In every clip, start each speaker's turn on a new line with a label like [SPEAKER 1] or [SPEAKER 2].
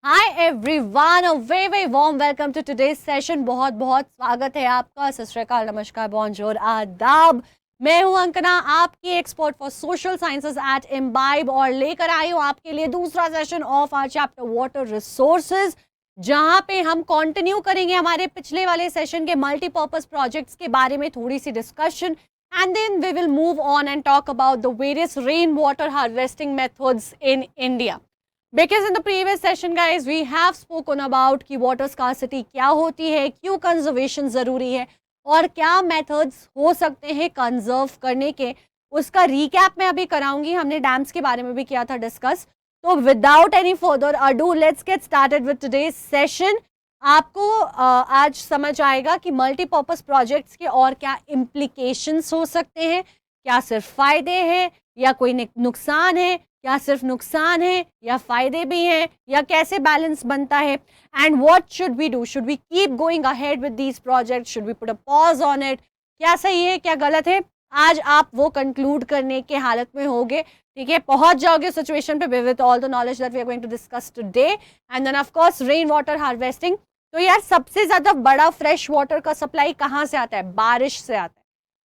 [SPEAKER 1] Hi everyone, a very very warm welcome to today's session. बहुत बहुत स्वागत है आपका। सत श्री अकाल, नमस्कार, बॉन्जोर, आदाब। मैं हूं अंकना, आपकी expert for social sciences at Imbibe, और लेकर आई हूं आपके लिए दूसरा session of our chapter water resources, जहां पे हम कंटिन्यू करेंगे हमारे पिछले वाले सेशन के मल्टीपर्पज प्रोजेक्ट्स के बारे में थोड़ी सी discussion, and then we will move on and talk about the various rain water harvesting methods in India. Because in the previous session guys we have spoken about कि water scarcity क्या होती है, क्यों कंजर्वेशन ज़रूरी है और क्या methods हो सकते हैं कंजर्व करने के, उसका रिकैप मैं अभी कराऊंगी। हमने डैम्स के बारे में भी किया था डिस्कस। तो without any further ado let's get started with today's session. आपको आज समझ आएगा कि मल्टीपर्पज प्रोजेक्ट्स के और क्या इम्प्लीकेशंस हो सकते हैं, क्या सिर्फ फायदे हैं या कोई नुकसान है, क्या सिर्फ नुकसान है या फायदे भी हैं, या कैसे बैलेंस बनता है, and what should we do, should we keep going ahead with these project, should we put a pause on it, क्या सही है क्या गलत है। आज आप वो कंक्लूड करने के हालत में होगे, ठीक है, पहुंच जाओगे सिचुएशन पे with all the knowledge that we are going to discuss today. And then of course rain water harvesting. तो यार सबसे ज्यादा बड़ा फ्रेश वाटर का सप्लाई कहाँ से आता है? बारिश से आता है।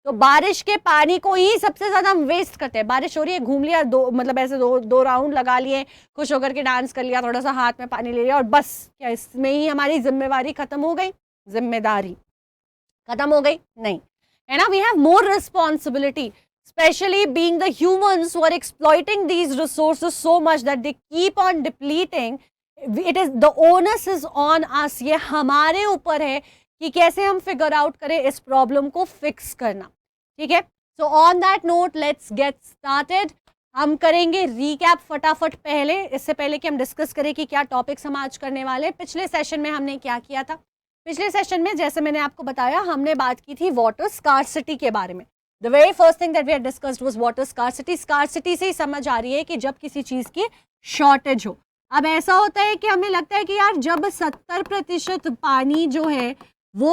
[SPEAKER 1] तो बारिश के पानी को ही सबसे ज्यादा हम वेस्ट करते हैं। बारिश हो रही है, घूम लिया, दो मतलब ऐसे दो राउंड लगा लिए, खुश होकर के डांस कर लिया, थोड़ा सा हाथ में पानी ले लिया और बस, क्या इसमें ही हमारी जिम्मेवारी खत्म हो गई? जिम्मेदारी खत्म हो गई? नहीं, है ना। We have more responsibility, especially being the humans who are exploiting these resources so much that they keep on depleting. It is the onus is on us. ये हमारे ऊपर है कि कैसे हम फिगर आउट करें इस प्रॉब्लम को फिक्स करना, ठीक है। So on that note let's get started. हम करेंगे रीकैप फटाफट। पहले, इससे पहले कि हम डिस्कस करें कि क्या टॉपिक्स हम आज करने वाले, पिछले सेशन में हमने क्या किया था। पिछले सेशन में जैसे मैंने आपको बताया, हमने बात की थी वाटर स्कार्सिटी के बारे में। The very first thing that we had discussed was water scarcity. Scarcity से ही समझ आ रही है कि जब किसी चीज की शॉर्टेज हो। अब ऐसा होता है कि हमें लगता है कि यार जब 70% पानी जो है वो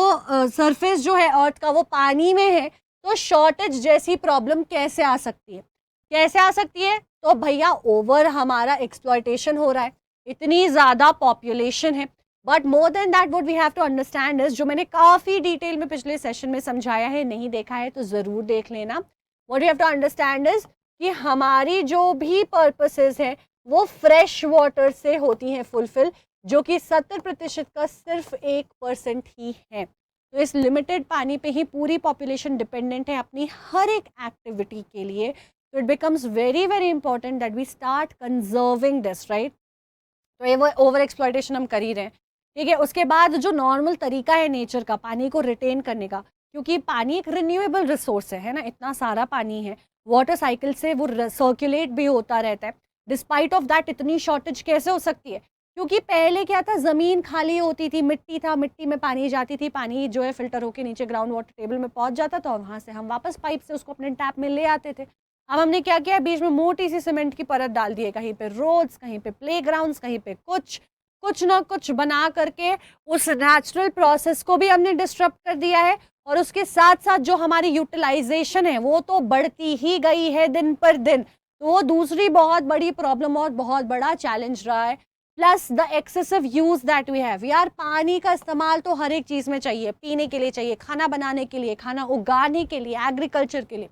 [SPEAKER 1] सरफेस जो है अर्थ का वो पानी में है, तो शॉर्टेज जैसी प्रॉब्लम कैसे आ सकती है? कैसे आ सकती है? तो भैया ओवर हमारा एक्सप्लॉयटेशन हो रहा है, इतनी ज़्यादा पॉपुलेशन है। But more than that what we have to understand is, जो मैंने काफ़ी डिटेल में पिछले सेशन में समझाया है, नहीं देखा है तो ज़रूर देख लेना। What we have to understand is कि हमारी जो भी पर्पसेस है वो फ्रेश वाटर से होती हैं फुलफिल, जो कि 70% का सिर्फ 1% ही है। तो इस लिमिटेड पानी पे ही पूरी पॉपुलेशन डिपेंडेंट है अपनी हर एक एक्टिविटी के लिए। तो it becomes very very important that we start conserving this, right. तो ये वो ओवर एक्सप्लॉयटेशन हम कर ही रहे हैं, ठीक है। उसके बाद जो नॉर्मल तरीका है नेचर का पानी को रिटेन करने का, क्योंकि पानी एक रिन्यूएबल रिसोर्स है ना, इतना सारा पानी है, वाटर साइकिल से वो सर्कुलेट भी होता रहता है। डिस्पाइट ऑफ दैट इतनी शॉर्टेज कैसे हो सकती है? क्योंकि पहले क्या था, ज़मीन खाली होती थी, मिट्टी था, मिट्टी में पानी जाती थी, पानी जो है फिल्टर होके नीचे ग्राउंड वाटर टेबल में पहुंच जाता था और वहाँ से हम वापस पाइप से उसको अपने टैप में ले आते थे। अब हमने क्या किया, बीच में मोटी सी सीमेंट की परत डाल दी है, कहीं पे रोड्स, कहीं पे प्लेग्राउंड्स, कहीं पे कुछ ना कुछ बना करके उस नेचुरल प्रोसेस को भी हमने डिस्टर्ब कर दिया है। और उसके साथ साथ जो हमारी यूटिलाइजेशन है वो तो बढ़ती ही गई है दिन पर दिन। तो वो दूसरी बहुत बड़ी प्रॉब्लम और बहुत बड़ा चैलेंज रहा है। Plus the excessive use that we have. यार पानी का इस्तेमाल तो हर एक चीज़ में चाहिए, पीने के लिए चाहिए, खाना बनाने के लिए, खाना उगाने के लिए, एग्रीकल्चर के लिए।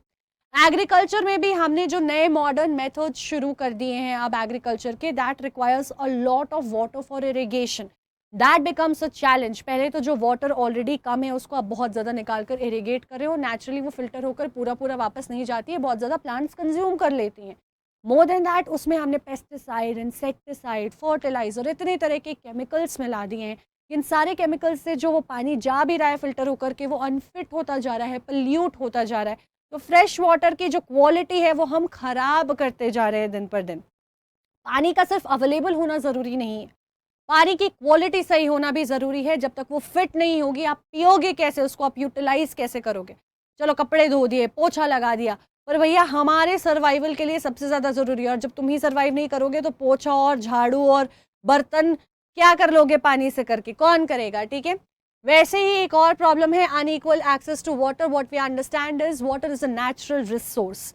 [SPEAKER 1] एग्रीकल्चर में भी हमने जो नए मॉडर्न मेथड्स शुरू कर दिए हैं अब एग्रीकल्चर के, that requires a lot of water for irrigation. That becomes a challenge. पहले तो जो वाटर ऑलरेडी कम है उसको आप बहुत ज़्यादा निकाल कर इरीगेट कर रहे हो, नेचुरली वो फिल्टर होकर पूरा पूरा वापस नहीं जाती है, बहुत ज़्यादा प्लांट्स कंज्यूम कर लेती हैं। मोर देन दैट उसमें हमने पेस्टिसाइड, इंसेक्टिसाइड, फर्टिलाइजर, इतने तरह के केमिकल्स मिला दिए हैं। इन सारे केमिकल्स से जो वो पानी जा भी रहा है फिल्टर होकर के, वो अनफिट होता जा रहा है, पल्यूट होता जा रहा है। तो फ्रेश वाटर की जो क्वालिटी है वो हम खराब करते जा रहे हैं दिन पर दिन। पानी का सिर्फ अवेलेबल होना ज़रूरी नहीं है, पानी की क्वालिटी सही होना भी ज़रूरी है। जब तक वो फिट नहीं होगी, आप पियोगे कैसे उसको, आप यूटिलाइज कैसे करोगे? चलो कपड़े धो दिए, पोछा लगा दिया, पर भैया हमारे सर्वाइवल के लिए सबसे ज़्यादा ज़रूरी है। और जब तुम ही सर्वाइव नहीं करोगे तो पोछा और झाड़ू और बर्तन क्या कर लोगे पानी से करके? कौन करेगा? ठीक है। वैसे ही एक और प्रॉब्लम है, unequal access to water. What we understand is water is a natural resource,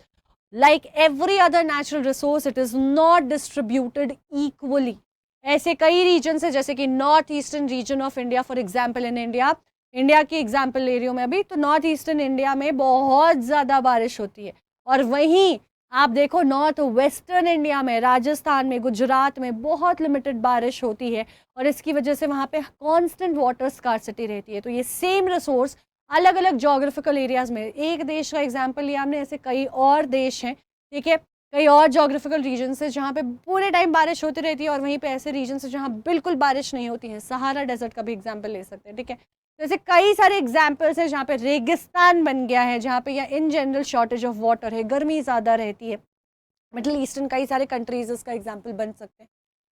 [SPEAKER 1] like every other natural resource, it is not distributed equally. ऐसे कई रीजन है, जैसे कि north eastern region of India, for example in India की example ले रही हूँ मैं अभी, तो नॉर्थ ईस्टर्न इंडिया में बहुत ज़्यादा बारिश होती है। और वहीं आप देखो नॉर्थ वेस्टर्न इंडिया में, राजस्थान में, गुजरात में बहुत लिमिटेड बारिश होती है, और इसकी वजह से वहाँ पे कांस्टेंट वाटर स्कार्सिटी रहती है। तो ये सेम रिसोर्स अलग अलग जोग्राफिकल एरियाज में, एक देश का एग्जाम्पल लिया हमने, ऐसे कई और देश हैं, ठीक है, कई और जोग्राफिकल रीजन है जहाँ पे पूरे टाइम बारिश होती रहती है, और वहीं पे ऐसे रीजन है जहाँ बिल्कुल बारिश नहीं होती है। सहारा डेजर्ट का भी एग्जाम्पल ले सकते हैं, ठीक है। तो ऐसे कई सारे एग्जाम्पल्स हैं जहाँ पे रेगिस्तान बन गया है, जहाँ पे या in general shortage of water है, गर्मी ज़्यादा रहती है। मिडल ईस्टर्न कई सारे कंट्रीज इसका एग्जाम्पल बन सकते हैं।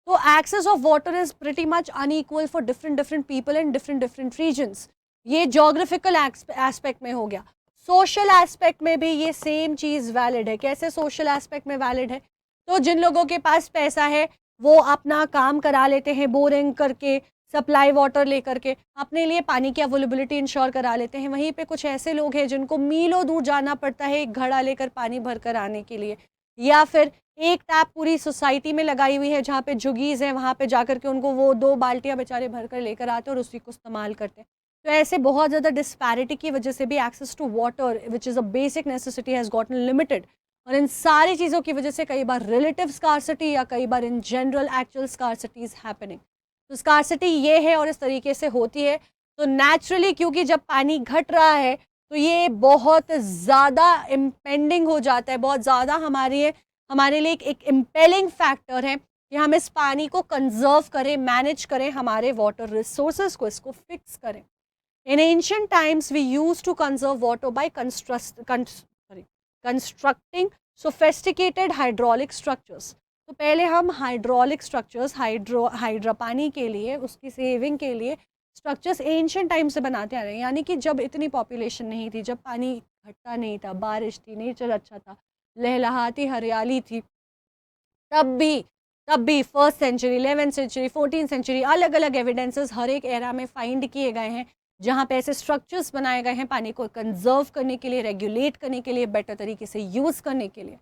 [SPEAKER 1] तो access of water is pretty much unequal for different different people in different different regions. ये जोग्राफिकल एस्पेक्ट में हो गया। सोशल एस्पेक्ट में भी ये सेम चीज़ वैलिड है। कैसे सोशल एस्पेक्ट में वैलिड है? तो जिन लोगों के पास पैसा है वो अपना काम करा लेते हैं, बोरिंग करके, सप्लाई वाटर लेकर के अपने लिए पानी की अवेलेबिलिटी इंश्योर करा लेते हैं। वहीं पे कुछ ऐसे लोग हैं जिनको मीलों दूर जाना पड़ता है एक घड़ा लेकर पानी भर कर आने के लिए, या फिर एक टैप पूरी सोसाइटी में लगाई हुई है जहाँ पे जुगीज़ हैं, वहाँ पे जाकर के उनको वो 2 बाल्टियाँ बेचारे भर कर लेकर आते हैं और उसी को इस्तेमाल करते हैं। तो ऐसे बहुत ज़्यादा डिस्पैरिटी की वजह से भी access to water which is a basic necessity has gotten limited, और इन सारी चीज़ों की वजह से कई बार रिलेटिव स्कार्सिटी या कई बार in general actual scarcity is happening. तो स्कार्सिटी ये है और इस तरीके से होती है। तो नेचुरली क्योंकि जब पानी घट रहा है तो ये बहुत ज़्यादा इम्पेंडिंग हो जाता है, बहुत ज़्यादा हमारे लिए एक इम्पेलिंग फैक्टर है कि हम इस पानी को कंजर्व करें, मैनेज करें, हमारे वाटर रिसोर्सेज को, इसको फिक्स करें। In ancient times, we used to conserve water by constructing sophisticated hydraulic structures. तो पहले हम हाइड्रोलिक स्ट्रक्चर्स, हाइड्रा पानी के लिए, उसकी सेविंग के लिए स्ट्रक्चर्स एंशियंट टाइम से बनाते आ रहे हैं। यानी कि जब इतनी पॉपुलेशन नहीं थी, जब पानी घटता नहीं था, बारिश थी, नेचर अच्छा था, लहलहाती हरियाली थी, तब भी first century, 11th century, 14th century, अलग अलग एविडेंसेस हर एक एरा में फाइंड किए गए हैं जहाँ पे ऐसे स्ट्रक्चर्स बनाए गए हैं पानी को कंजर्व करने के लिए, रेगुलेट करने के लिए, बेटर तरीके से यूज़ करने के लिए।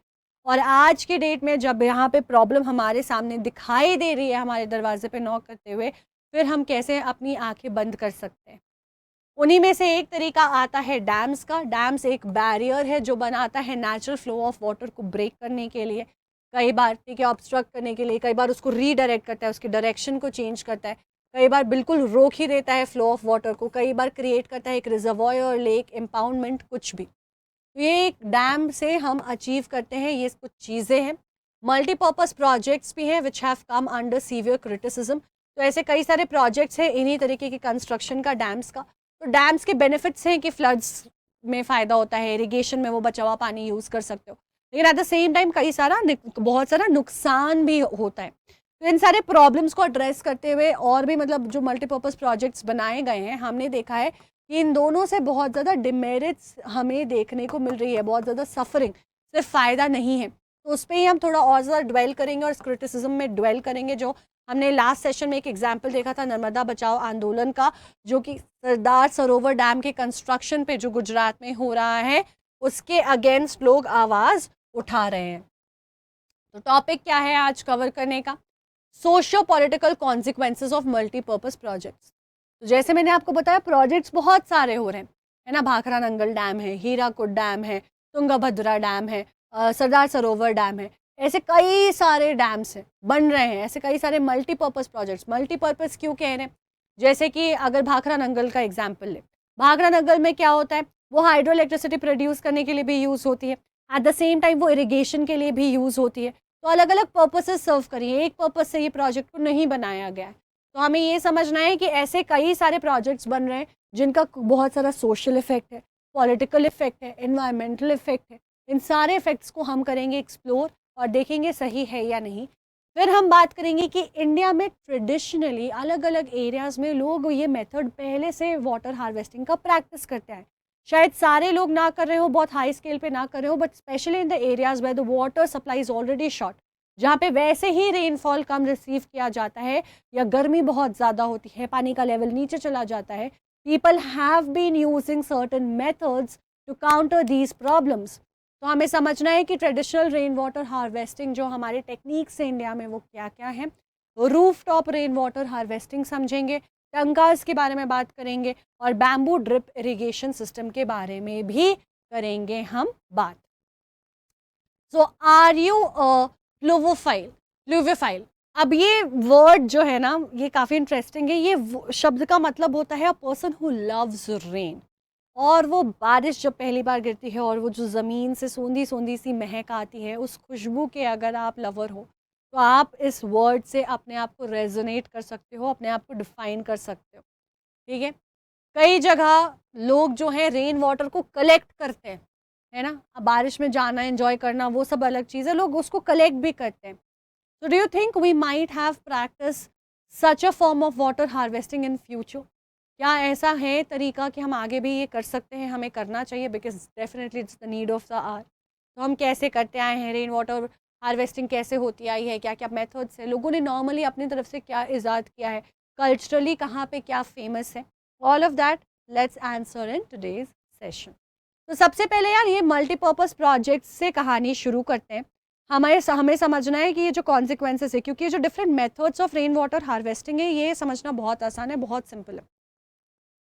[SPEAKER 1] और आज के डेट में जब यहाँ पे प्रॉब्लम हमारे सामने दिखाई दे रही है, हमारे दरवाजे पे नॉक करते हुए, फिर हम कैसे अपनी आंखें बंद कर सकते हैं? उन्हीं में से एक तरीका आता है डैम्स का। डैम्स एक बैरियर है जो बनाता है नेचुरल फ्लो ऑफ वाटर को ब्रेक करने के लिए, कई बार, ठीक है, ऑब्स्ट्रक्ट करने के लिए, कई बार उसको रीडायरेक्ट करता है, उसकी डायरेक्शन को चेंज करता है, कई बार बिल्कुल रोक ही देता है फ्लो ऑफ वाटर को, कई बार क्रिएट करता है एक रिजर्वॉयर, लेक, एम्पाउंडमेंट, कुछ भी। तो ये एक डैम से हम अचीव करते हैं, ये कुछ चीज़ें हैं। मल्टीपर्पज़ प्रोजेक्ट्स भी हैं which have come under severe criticism. तो ऐसे कई सारे प्रोजेक्ट्स हैं इन्हीं तरीके के कंस्ट्रक्शन का, डैम्स का। तो डैम्स के बेनिफिट्स हैं कि फ्लड्स में फ़ायदा होता है, इरिगेशन में वो बचा हुआ पानी यूज़ कर सकते हो, लेकिन एट द सेम टाइम बहुत सारा नुकसान भी होता है। तो इन सारे प्रॉब्लम्स को एड्रेस करते हुए और भी मतलब जो मल्टीपर्पज़ प्रोजेक्ट्स बनाए गए हैं, हमने देखा है कि इन दोनों से बहुत ज़्यादा डिमेरिट्स हमें देखने को मिल रही है, बहुत ज़्यादा सफरिंग, सिर्फ फ़ायदा नहीं है। तो उस पर ही हम थोड़ा और ज़्यादा ड्वेल करेंगे और क्रिटिसिज्म में ड्वेल करेंगे। जो हमने लास्ट सेशन में एक एग्जाम्पल देखा था नर्मदा बचाओ आंदोलन का, जो कि सरदार सरोवर डैम के कंस्ट्रक्शन पे जो गुजरात में हो रहा है, उसके अगेंस्ट लोग आवाज़ उठा रहे हैं। तो टॉपिक क्या है आज कवर करने का? Socio political consequences of multipurpose projects. तो जैसे मैंने आपको बताया प्रोजेक्ट्स बहुत सारे हो रहे हैं, है ना। भाखरा नंगल डैम है, हीराकुड डैम है, तुंगभद्रा डैम है, सरदार सरोवर डैम है, ऐसे कई सारे डैम्स हैं बन रहे हैं, ऐसे कई सारे मल्टीपर्पज़ प्रोजेक्ट्स। मल्टीपर्पज़ क्यों कह रहे हैं? जैसे कि अगर भाखरा नंगल का एग्जाम्पल ले, भाखरा नंगल में क्या होता है, वो हाइड्रो इलेक्ट्रिसिटी प्रोड्यूस करने के लिए भी यूज़ होती है, एट द सेम टाइम वो इरीगेशन के लिए भी यूज़ होती है। तो अलग अलग पर्पसेस सर्व करिए, एक पर्पस से ये प्रोजेक्ट को नहीं बनाया गया है। तो हमें ये समझना है कि ऐसे कई सारे प्रोजेक्ट्स बन रहे हैं जिनका बहुत सारा सोशल इफेक्ट है, पॉलिटिकल इफेक्ट है, एनवायरमेंटल इफेक्ट है। इन सारे इफेक्ट्स को हम करेंगे एक्सप्लोर और देखेंगे सही है या नहीं। फिर हम बात करेंगे कि इंडिया में ट्रेडिशनली अलग अलग एरियाज़ में लोग ये मेथड पहले से वाटर हार्वेस्टिंग का प्रैक्टिस करते हैं। शायद सारे लोग ना कर रहे हो, बहुत हाई स्केल पे ना कर रहे हो, but specially in the areas where the water supply is already short, जहाँ पे वैसे ही रेनफॉल कम रिसीव किया जाता है या गर्मी बहुत ज़्यादा होती है, पानी का लेवल नीचे चला जाता है, people have been using certain methods to counter these problems. तो हमें समझना है कि ट्रेडिशनल रेन वाटर हार्वेस्टिंग जो हमारे टेक्निक्स हैं इंडिया में वो क्या क्या हैं, roof top rain water harvesting समझेंगे, टंकास के बारे में बात करेंगे और बैम्बू ड्रिप इरिगेशन सिस्टम के बारे में भी करेंगे हम बात। सो आर यू प्लूवोफाइल? प्लूविफाइल, अब ये वर्ड जो है ना ये काफ़ी इंटरेस्टिंग है। ये शब्द का मतलब होता है a person who loves rain. और वो बारिश जब पहली बार गिरती है और वो जो ज़मीन से सोंधी सोंधी सी महक आती है, उस खुशबू के अगर आप लवर हो तो आप इस वर्ड से अपने आप को रेजोनेट कर सकते हो, अपने आप को डिफाइन कर सकते हो। ठीक है, कई जगह लोग जो हैं रेन वाटर को कलेक्ट करते हैं, है ना। अब बारिश में जाना एंजॉय करना वो सब अलग चीज़ है, लोग उसको कलेक्ट भी करते हैं। So do you think we might have practiced such a form of water harvesting in future? क्या ऐसा है तरीका कि हम आगे भी ये कर सकते हैं, हमें करना चाहिए, because definitely it's the need of the hour. तो हम कैसे करते आए हैं, रेन वाटर हार्वेस्टिंग कैसे होती आई है, क्या क्या मेथड्स है, लोगों ने नॉर्मली अपनी तरफ से क्या ईजाद किया है, कल्चरली कहाँ पे क्या फेमस है, all of that let's answer in today's session. तो सबसे पहले यार ये मल्टीपर्पज़ प्रोजेक्ट से कहानी शुरू करते हैं। हमें समझना है कि ये जो कॉन्सिक्वेंसेस है, क्योंकि ये जो different methods of rain water harvesting है ये समझना बहुत आसान है, बहुत सिंपल है।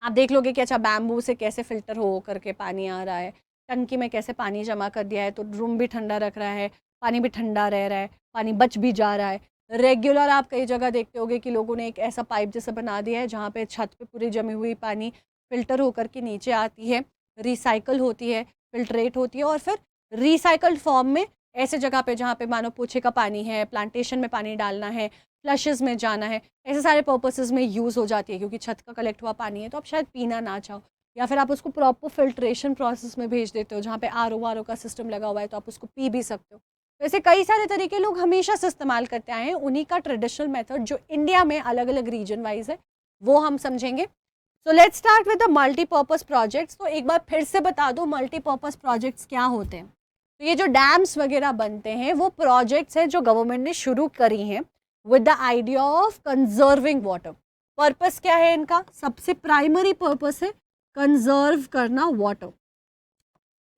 [SPEAKER 1] आप देख लोगे कि अच्छा बैम्बू से कैसे फ़िल्टर हो करके पानी आ रहा है, टंकी में कैसे पानी जमा कर दिया है तो रूम भी ठंडा रख रहा है, पानी भी ठंडा रह रहा है, पानी बच भी जा रहा है। रेगुलर आप कई जगह देखते होगे कि लोगों ने एक ऐसा पाइप जैसा बना दिया है जहाँ पे छत पे पूरी जमी हुई पानी फ़िल्टर होकर के नीचे आती है, रिसाइकल होती है, फ़िल्ट्रेट होती है और फिर रिसाइकल्ड फॉर्म में ऐसे जगह पे जहाँ पे मानो पोछे का पानी है, प्लांटेशन में पानी डालना है, फ्लशेस में जाना है, ऐसे सारे पर्पसेस में यूज़ हो जाती है, क्योंकि छत का कलेक्ट हुआ पानी है तो आप शायद पीना ना चाहो, या फिर आप उसको प्रॉपर फिल्ट्रेशन प्रोसेस में भेज देते हो जहाँ पे आर ओ का सिस्टम लगा हुआ है तो आप उसको पी भी सकते हो। वैसे कई सारे तरीके लोग हमेशा से इस्तेमाल करते आए हैं, उन्हीं का ट्रेडिशनल मेथड जो इंडिया में अलग अलग रीजन वाइज है वो हम समझेंगे। So let's start with the multipurpose projects. तो एक बार फिर से बता दो मल्टीपर्पज़ प्रोजेक्ट्स क्या होते हैं। तो ये जो डैम्स वगैरह बनते हैं वो प्रोजेक्ट्स हैं जो गवर्नमेंट ने शुरू करी हैं with the idea of conserving water. Purpose क्या है इनका? सबसे प्राइमरी पर्पस है कंजर्व करना वाटर,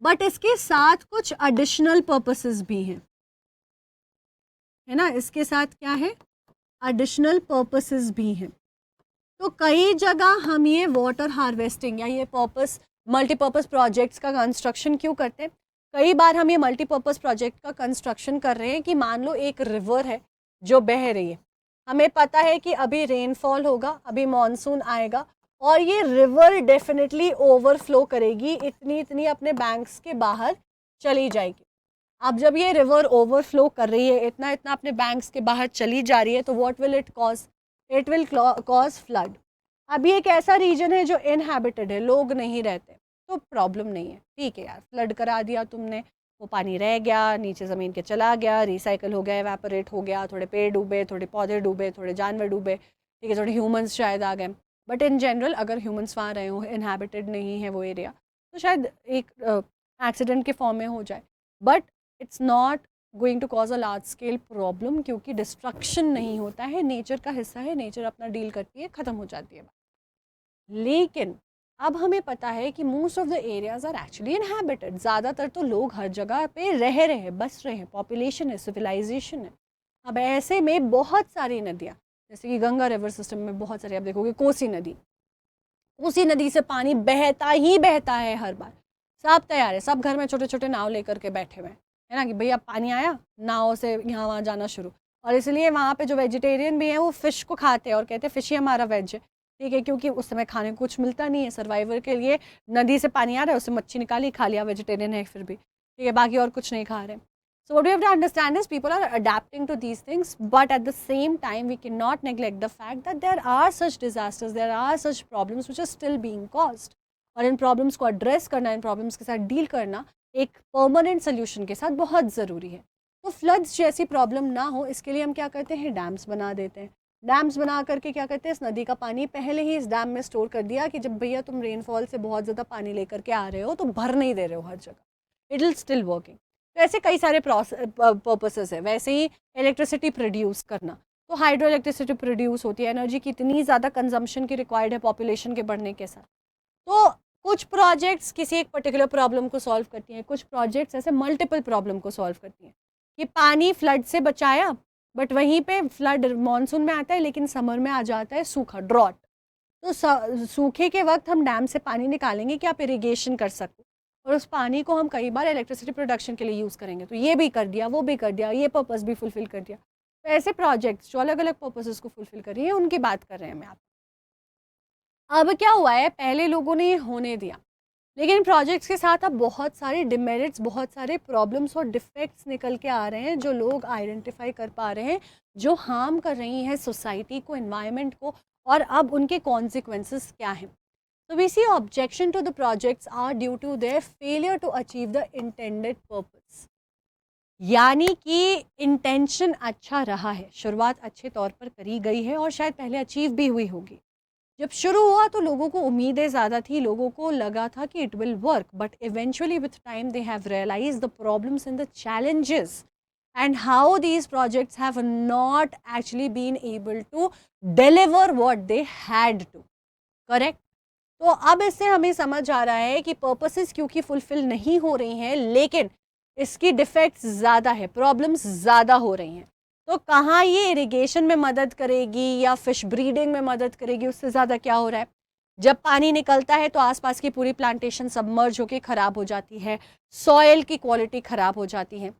[SPEAKER 1] बट इसके साथ कुछ एडिशनल पर्पसेस भी हैं, है ना। इसके साथ क्या है? एडिशनल पर्पसेस भी हैं। तो कई जगह हम ये वाटर हार्वेस्टिंग या ये पर्पस मल्टीपर्पज़ प्रोजेक्ट्स का कंस्ट्रक्शन क्यों करते हैं? कई बार हम ये मल्टीपर्पज़ प्रोजेक्ट का कंस्ट्रक्शन कर रहे हैं कि मान लो एक रिवर है जो बह रही है, हमें पता है कि अभी रेनफॉल होगा, अभी मॉनसून आएगा और ये रिवर डेफिनेटली ओवरफ्लो करेगी, इतनी इतनी अपने बैंक्स के बाहर चली जाएगी। अब जब ये रिवर ओवरफ्लो कर रही है, इतना इतना अपने बैंक्स के बाहर चली जा रही है, तो what will it cause? It will cause flood. अब ये एक ऐसा रीजन है जो इनहैबिटेड है, लोग नहीं रहते, तो प्रॉब्लम नहीं है, ठीक है यार, फ्लड करा दिया तुमने, वो पानी रह गया नीचे ज़मीन के, चला गया, रिसाइकल हो गया, एवेपोरेट हो गया, थोड़े पेड़ डूबे, थोड़े पौधे डूबे, थोड़े जानवर डूबे, ठीक है, थोड़े ह्यूमंस शायद आ गए, बट इन जनरल अगर ह्यूमंस वहाँ रहे हो, इनहैबिटेड नहीं है वो एरिया, तो शायद एक एक्सीडेंट के फॉर्म में हो जाए, but it's not going to cause a large scale problem, क्योंकि डिस्ट्रक्शन नहीं होता है, नेचर का हिस्सा है, नेचर अपना डील करती है, ख़त्म हो जाती है। लेकिन अब हमें पता है कि most of the areas are actually inhabited, ज़्यादातर तो लोग हर जगह पे रह रहे हैं, बस रहे हैं, पॉपुलेशन है, सिविलाइजेशन है। अब ऐसे में बहुत सारी नदियाँ, जैसे कि गंगा रिवर सिस्टम में बहुत सारे, आप देखोगे कोसी नदी, कोसी नदी से पानी बहता ही बहता है हर बार, सब तैयार है, सब घर में छोटे छोटे नाव लेकर के बैठे हुए हैं, है ना, कि भैया पानी आया, नाव से यहाँ वहाँ जाना शुरू। और इसलिए वहाँ पे जो वेजिटेरियन भी हैं वो फ़िश को खाते हैं और कहते हैं फ़िश ही हमारा वेज है, ठीक है, क्योंकि उस समय खाने को कुछ मिलता नहीं है, सर्वाइवर के लिए नदी से पानी आ रहा है, उससे मच्छी निकाली, खा लिया, वेजिटेरियन है फिर भी, ठीक है, बाकी और कुछ नहीं खा रहे। So what we have to understand is people are adapting to these things, but at the same time we cannot neglect the fact that there are such disasters, there are such problems which are still being caused, और इन problems को address करना, इन problems के साथ deal करना एक permanent solution के साथ बहुत ज़रूरी है। तो फ्लड्स जैसी प्रॉब्लम ना हो इसके लिए हम क्या करते हैं? डैम्स बना देते हैं। डैम्स बना करके क्या करते हैं? इस नदी का पानी पहले ही इस डैम में स्टोर कर दिया कि जब भैया तुम रेनफॉल से बहुत ज़्यादा पानी लेकर के आ रहे हो तो भर नहीं दे रहे हो हर जगह, इट विल स्टिल वर्किंग। तो ऐसे कई सारे पर्पसेस है। वैसे ही इलेक्ट्रिसिटी प्रोड्यूस करना, तो हाइड्रो इलेक्ट्रिसिटी प्रोड्यूस होती है, एनर्जी की इतनी ज़्यादा कंजम्पशन की रिक्वायर्ड है पॉपुलेशन के बढ़ने के साथ। तो कुछ प्रोजेक्ट्स किसी एक पर्टिकुलर प्रॉब्लम को सॉल्व करती हैं, कुछ प्रोजेक्ट्स ऐसे मल्टीपल प्रॉब्लम को सॉल्व करती हैं कि पानी फ्लड से बचाया, बट वहीं पे फ्लड मानसून में आता है, लेकिन समर में आ जाता है सूखा, ड्रॉट। तो सूखे के वक्त हम डैम से पानी निकालेंगे कि आप इरिगेशन कर सको, और उस पानी को हम कई बार इलेक्ट्रिसिटी प्रोडक्शन के लिए यूज़ करेंगे। तो ये भी कर दिया, वो भी कर दिया, ये पर्पस भी फुलफिल कर दिया। तो ऐसे प्रोजेक्ट्स जो अलग अलग पर्पसेस को फुलफिल कर रही है, उनकी बात कर रहे हैं मैं आप। अब क्या हुआ है, पहले लोगों ने ये होने दिया, लेकिन प्रोजेक्ट्स के साथ अब बहुत सारे डिमेरिट्स, बहुत सारे प्रॉब्लम्स और डिफेक्ट्स निकल के आ रहे हैं, जो लोग आइडेंटिफाई कर पा रहे हैं, जो हार्म कर रही हैं सोसाइटी को, एनवायरनमेंट को, और अब उनके कॉन्सिक्वेंसेस क्या हैं। So we see objection to the projects are due to their failure to achieve the intended purpose. यानी कि इंटेंशन अच्छा रहा है, शुरुआत अच्छे तौर पर करी गई है और शायद पहले अचीव भी हुई होगी। जब शुरू हुआ तो लोगों को उम्मीदें ज़्यादा थी, लोगों को लगा था कि it will work, but eventually with time they have realise the problems and the challenges and how these projects have not actually been able to deliver what they had to. Correct? तो अब इससे हमें समझ आ रहा है कि purposes क्योंकि fulfil नहीं हो रही हैं, लेकिन इसकी डिफेक्ट्स ज़्यादा है, प्रॉब्लम्स ज़्यादा हो रही हैं। तो कहाँ ये इरिगेशन में मदद करेगी या फिश ब्रीडिंग में मदद करेगी, उससे ज़्यादा क्या हो रहा है, जब पानी निकलता है तो आसपास की पूरी प्लांटेशन सबमर्ज होकर ख़राब हो जाती है, सॉयल की क्वालिटी ख़राब हो जाती है,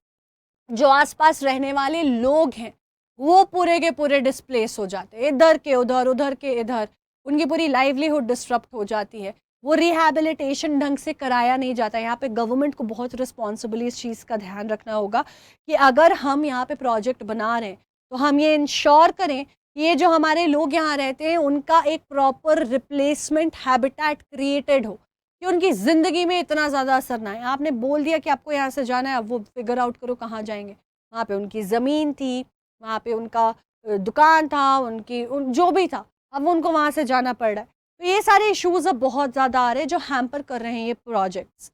[SPEAKER 1] जो आसपास रहने वाले लोग हैं वो पूरे के पूरे डिस्प्लेस हो जाते हैं, इधर के उधर, उधर के इधर, उनकी पूरी लाइवलीहुड डिस्टर्ब हो जाती है, वो रिहैबिलिटेशन ढंग से कराया नहीं जाता। यहाँ पे गवर्नमेंट को बहुत रिस्पॉन्सिबली इस चीज़ का ध्यान रखना होगा कि अगर हम यहाँ पे प्रोजेक्ट बना रहे हैं तो हम ये इंश्योर करें कि ये जो हमारे लोग यहाँ रहते हैं उनका एक प्रॉपर रिप्लेसमेंट हैबिटेट क्रिएटेड हो, कि उनकी ज़िंदगी में इतना ज़्यादा असर ना है। आपने बोल दिया कि आपको यहाँ से जाना है, अब वो फिगर आउट करो कहाँ जाएंगे। वहाँ पे उनकी ज़मीन थी, वहाँ पे उनका दुकान था, जो भी था, अब उनको वहाँ से जाना पड़ रहा है। तो ये सारे इश्यूज अब बहुत ज़्यादा आ रहे हैं जो हैम्पर कर रहे हैं ये projects.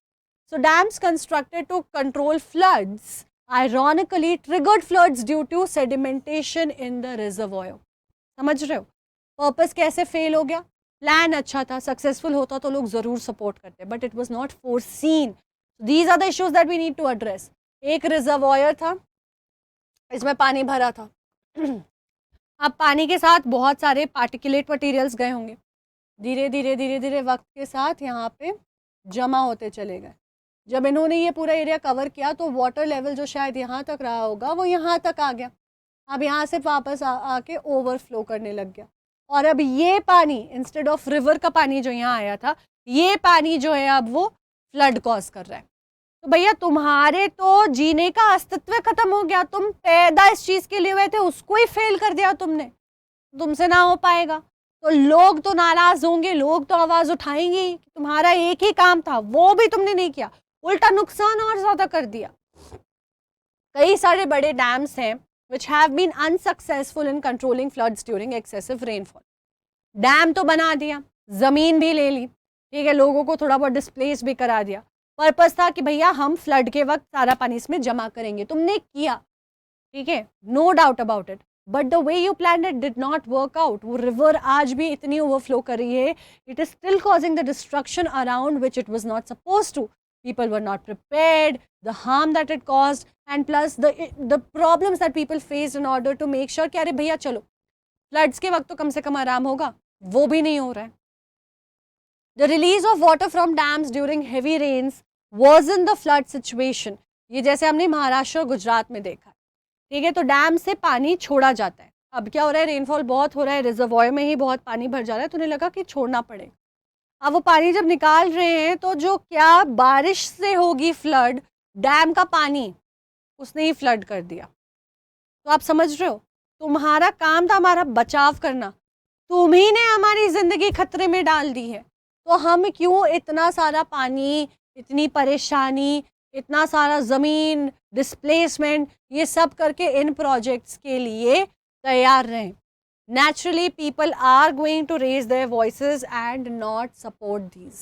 [SPEAKER 1] So dams constructed to control floods ironically triggered floods due to sedimentation in the reservoir. समझ रहे हो पर्पस कैसे फेल हो गया? प्लान अच्छा था, सक्सेसफुल होता तो लोग ज़रूर सपोर्ट करते, but it was not foreseen. These are the issues that we need to address. एक रिजर्वॉयर था, इसमें पानी भरा था अब पानी के साथ बहुत सारे पार्टिकुलेट मटेरियल्स गए होंगे, धीरे धीरे धीरे धीरे वक्त के साथ यहाँ पे जमा होते चले गए। जब इन्होंने ये पूरा एरिया कवर किया तो वाटर लेवल जो शायद यहाँ तक रहा होगा वो यहाँ तक आ गया, अब यहाँ से वापस आके ओवरफ्लो करने लग गया। और अब ये पानी इंस्टेड ऑफ रिवर का पानी जो यहाँ आया था, ये पानी जो है अब वो फ्लड कॉज कर रहा है। तो भैया तुम्हारे तो जीने का अस्तित्व खत्म हो गया, तुम पैदा इस चीज़ के लिए हुए थे, उसको ही फेल कर दिया तुमने, तुमसे ना हो पाएगा। तो लोग तो नाराज होंगे, लोग तो आवाज़ उठाएंगे कि तुम्हारा एक ही काम था, वो भी तुमने नहीं किया, उल्टा नुकसान और ज़्यादा कर दिया। कई सारे बड़े डैम्स हैं which have been unsuccessful in controlling floods during excessive rainfall. Dam तो बना दिया, ज़मीन भी ले ली, ठीक है, लोगों को थोड़ा बहुत डिस्प्लेस भी करा दिया, पर्पस था कि भैया हम फ्लड के वक्त सारा पानी इसमें जमा करेंगे, तुमने किया, ठीक है, no doubt about it, but the way you plan it did not work out. वो रिवर आज भी इतनी ओवरफ्लो कर रही है, it is still causing the destruction around which it was not suppose to. People were not prepared, the harm that it caused, and plus the problems that people faced in order to make sure कि अरे भैया चलो floods के वक्त तो कम से कम आराम होगा, वो भी नहीं हो रहा है। The release of water from dams during heavy rains wasn't the flood situation. ये जैसे हमने महाराष्ट्र और गुजरात में देखा है, ठीक है, तो डैम से पानी छोड़ा जाता है। अब क्या हो रहा है, रेनफॉल बहुत हो रहा है, रिजर्वॉयर में ही बहुत पानी भर जा रहा है, तो उन्हें लगा कि छोड़ना पड़ेगा। अब वो पानी जब निकाल रहे हैं तो जो क्या बारिश से होगी फ्लड, डैम का पानी उसने ही फ्लड कर दिया। तो आप समझ रहे हो, तुम्हारा काम था हमारा बचाव करना, तुम ही ने हमारी ज़िंदगी खतरे में डाल दी है। तो हम क्यों इतना सारा पानी, इतनी परेशानी, इतना सारा ज़मीन डिस्प्लेसमेंट, ये सब करके इन प्रोजेक्ट्स के लिए तैयार रहें? Naturally, people are going to raise their voices and not support these.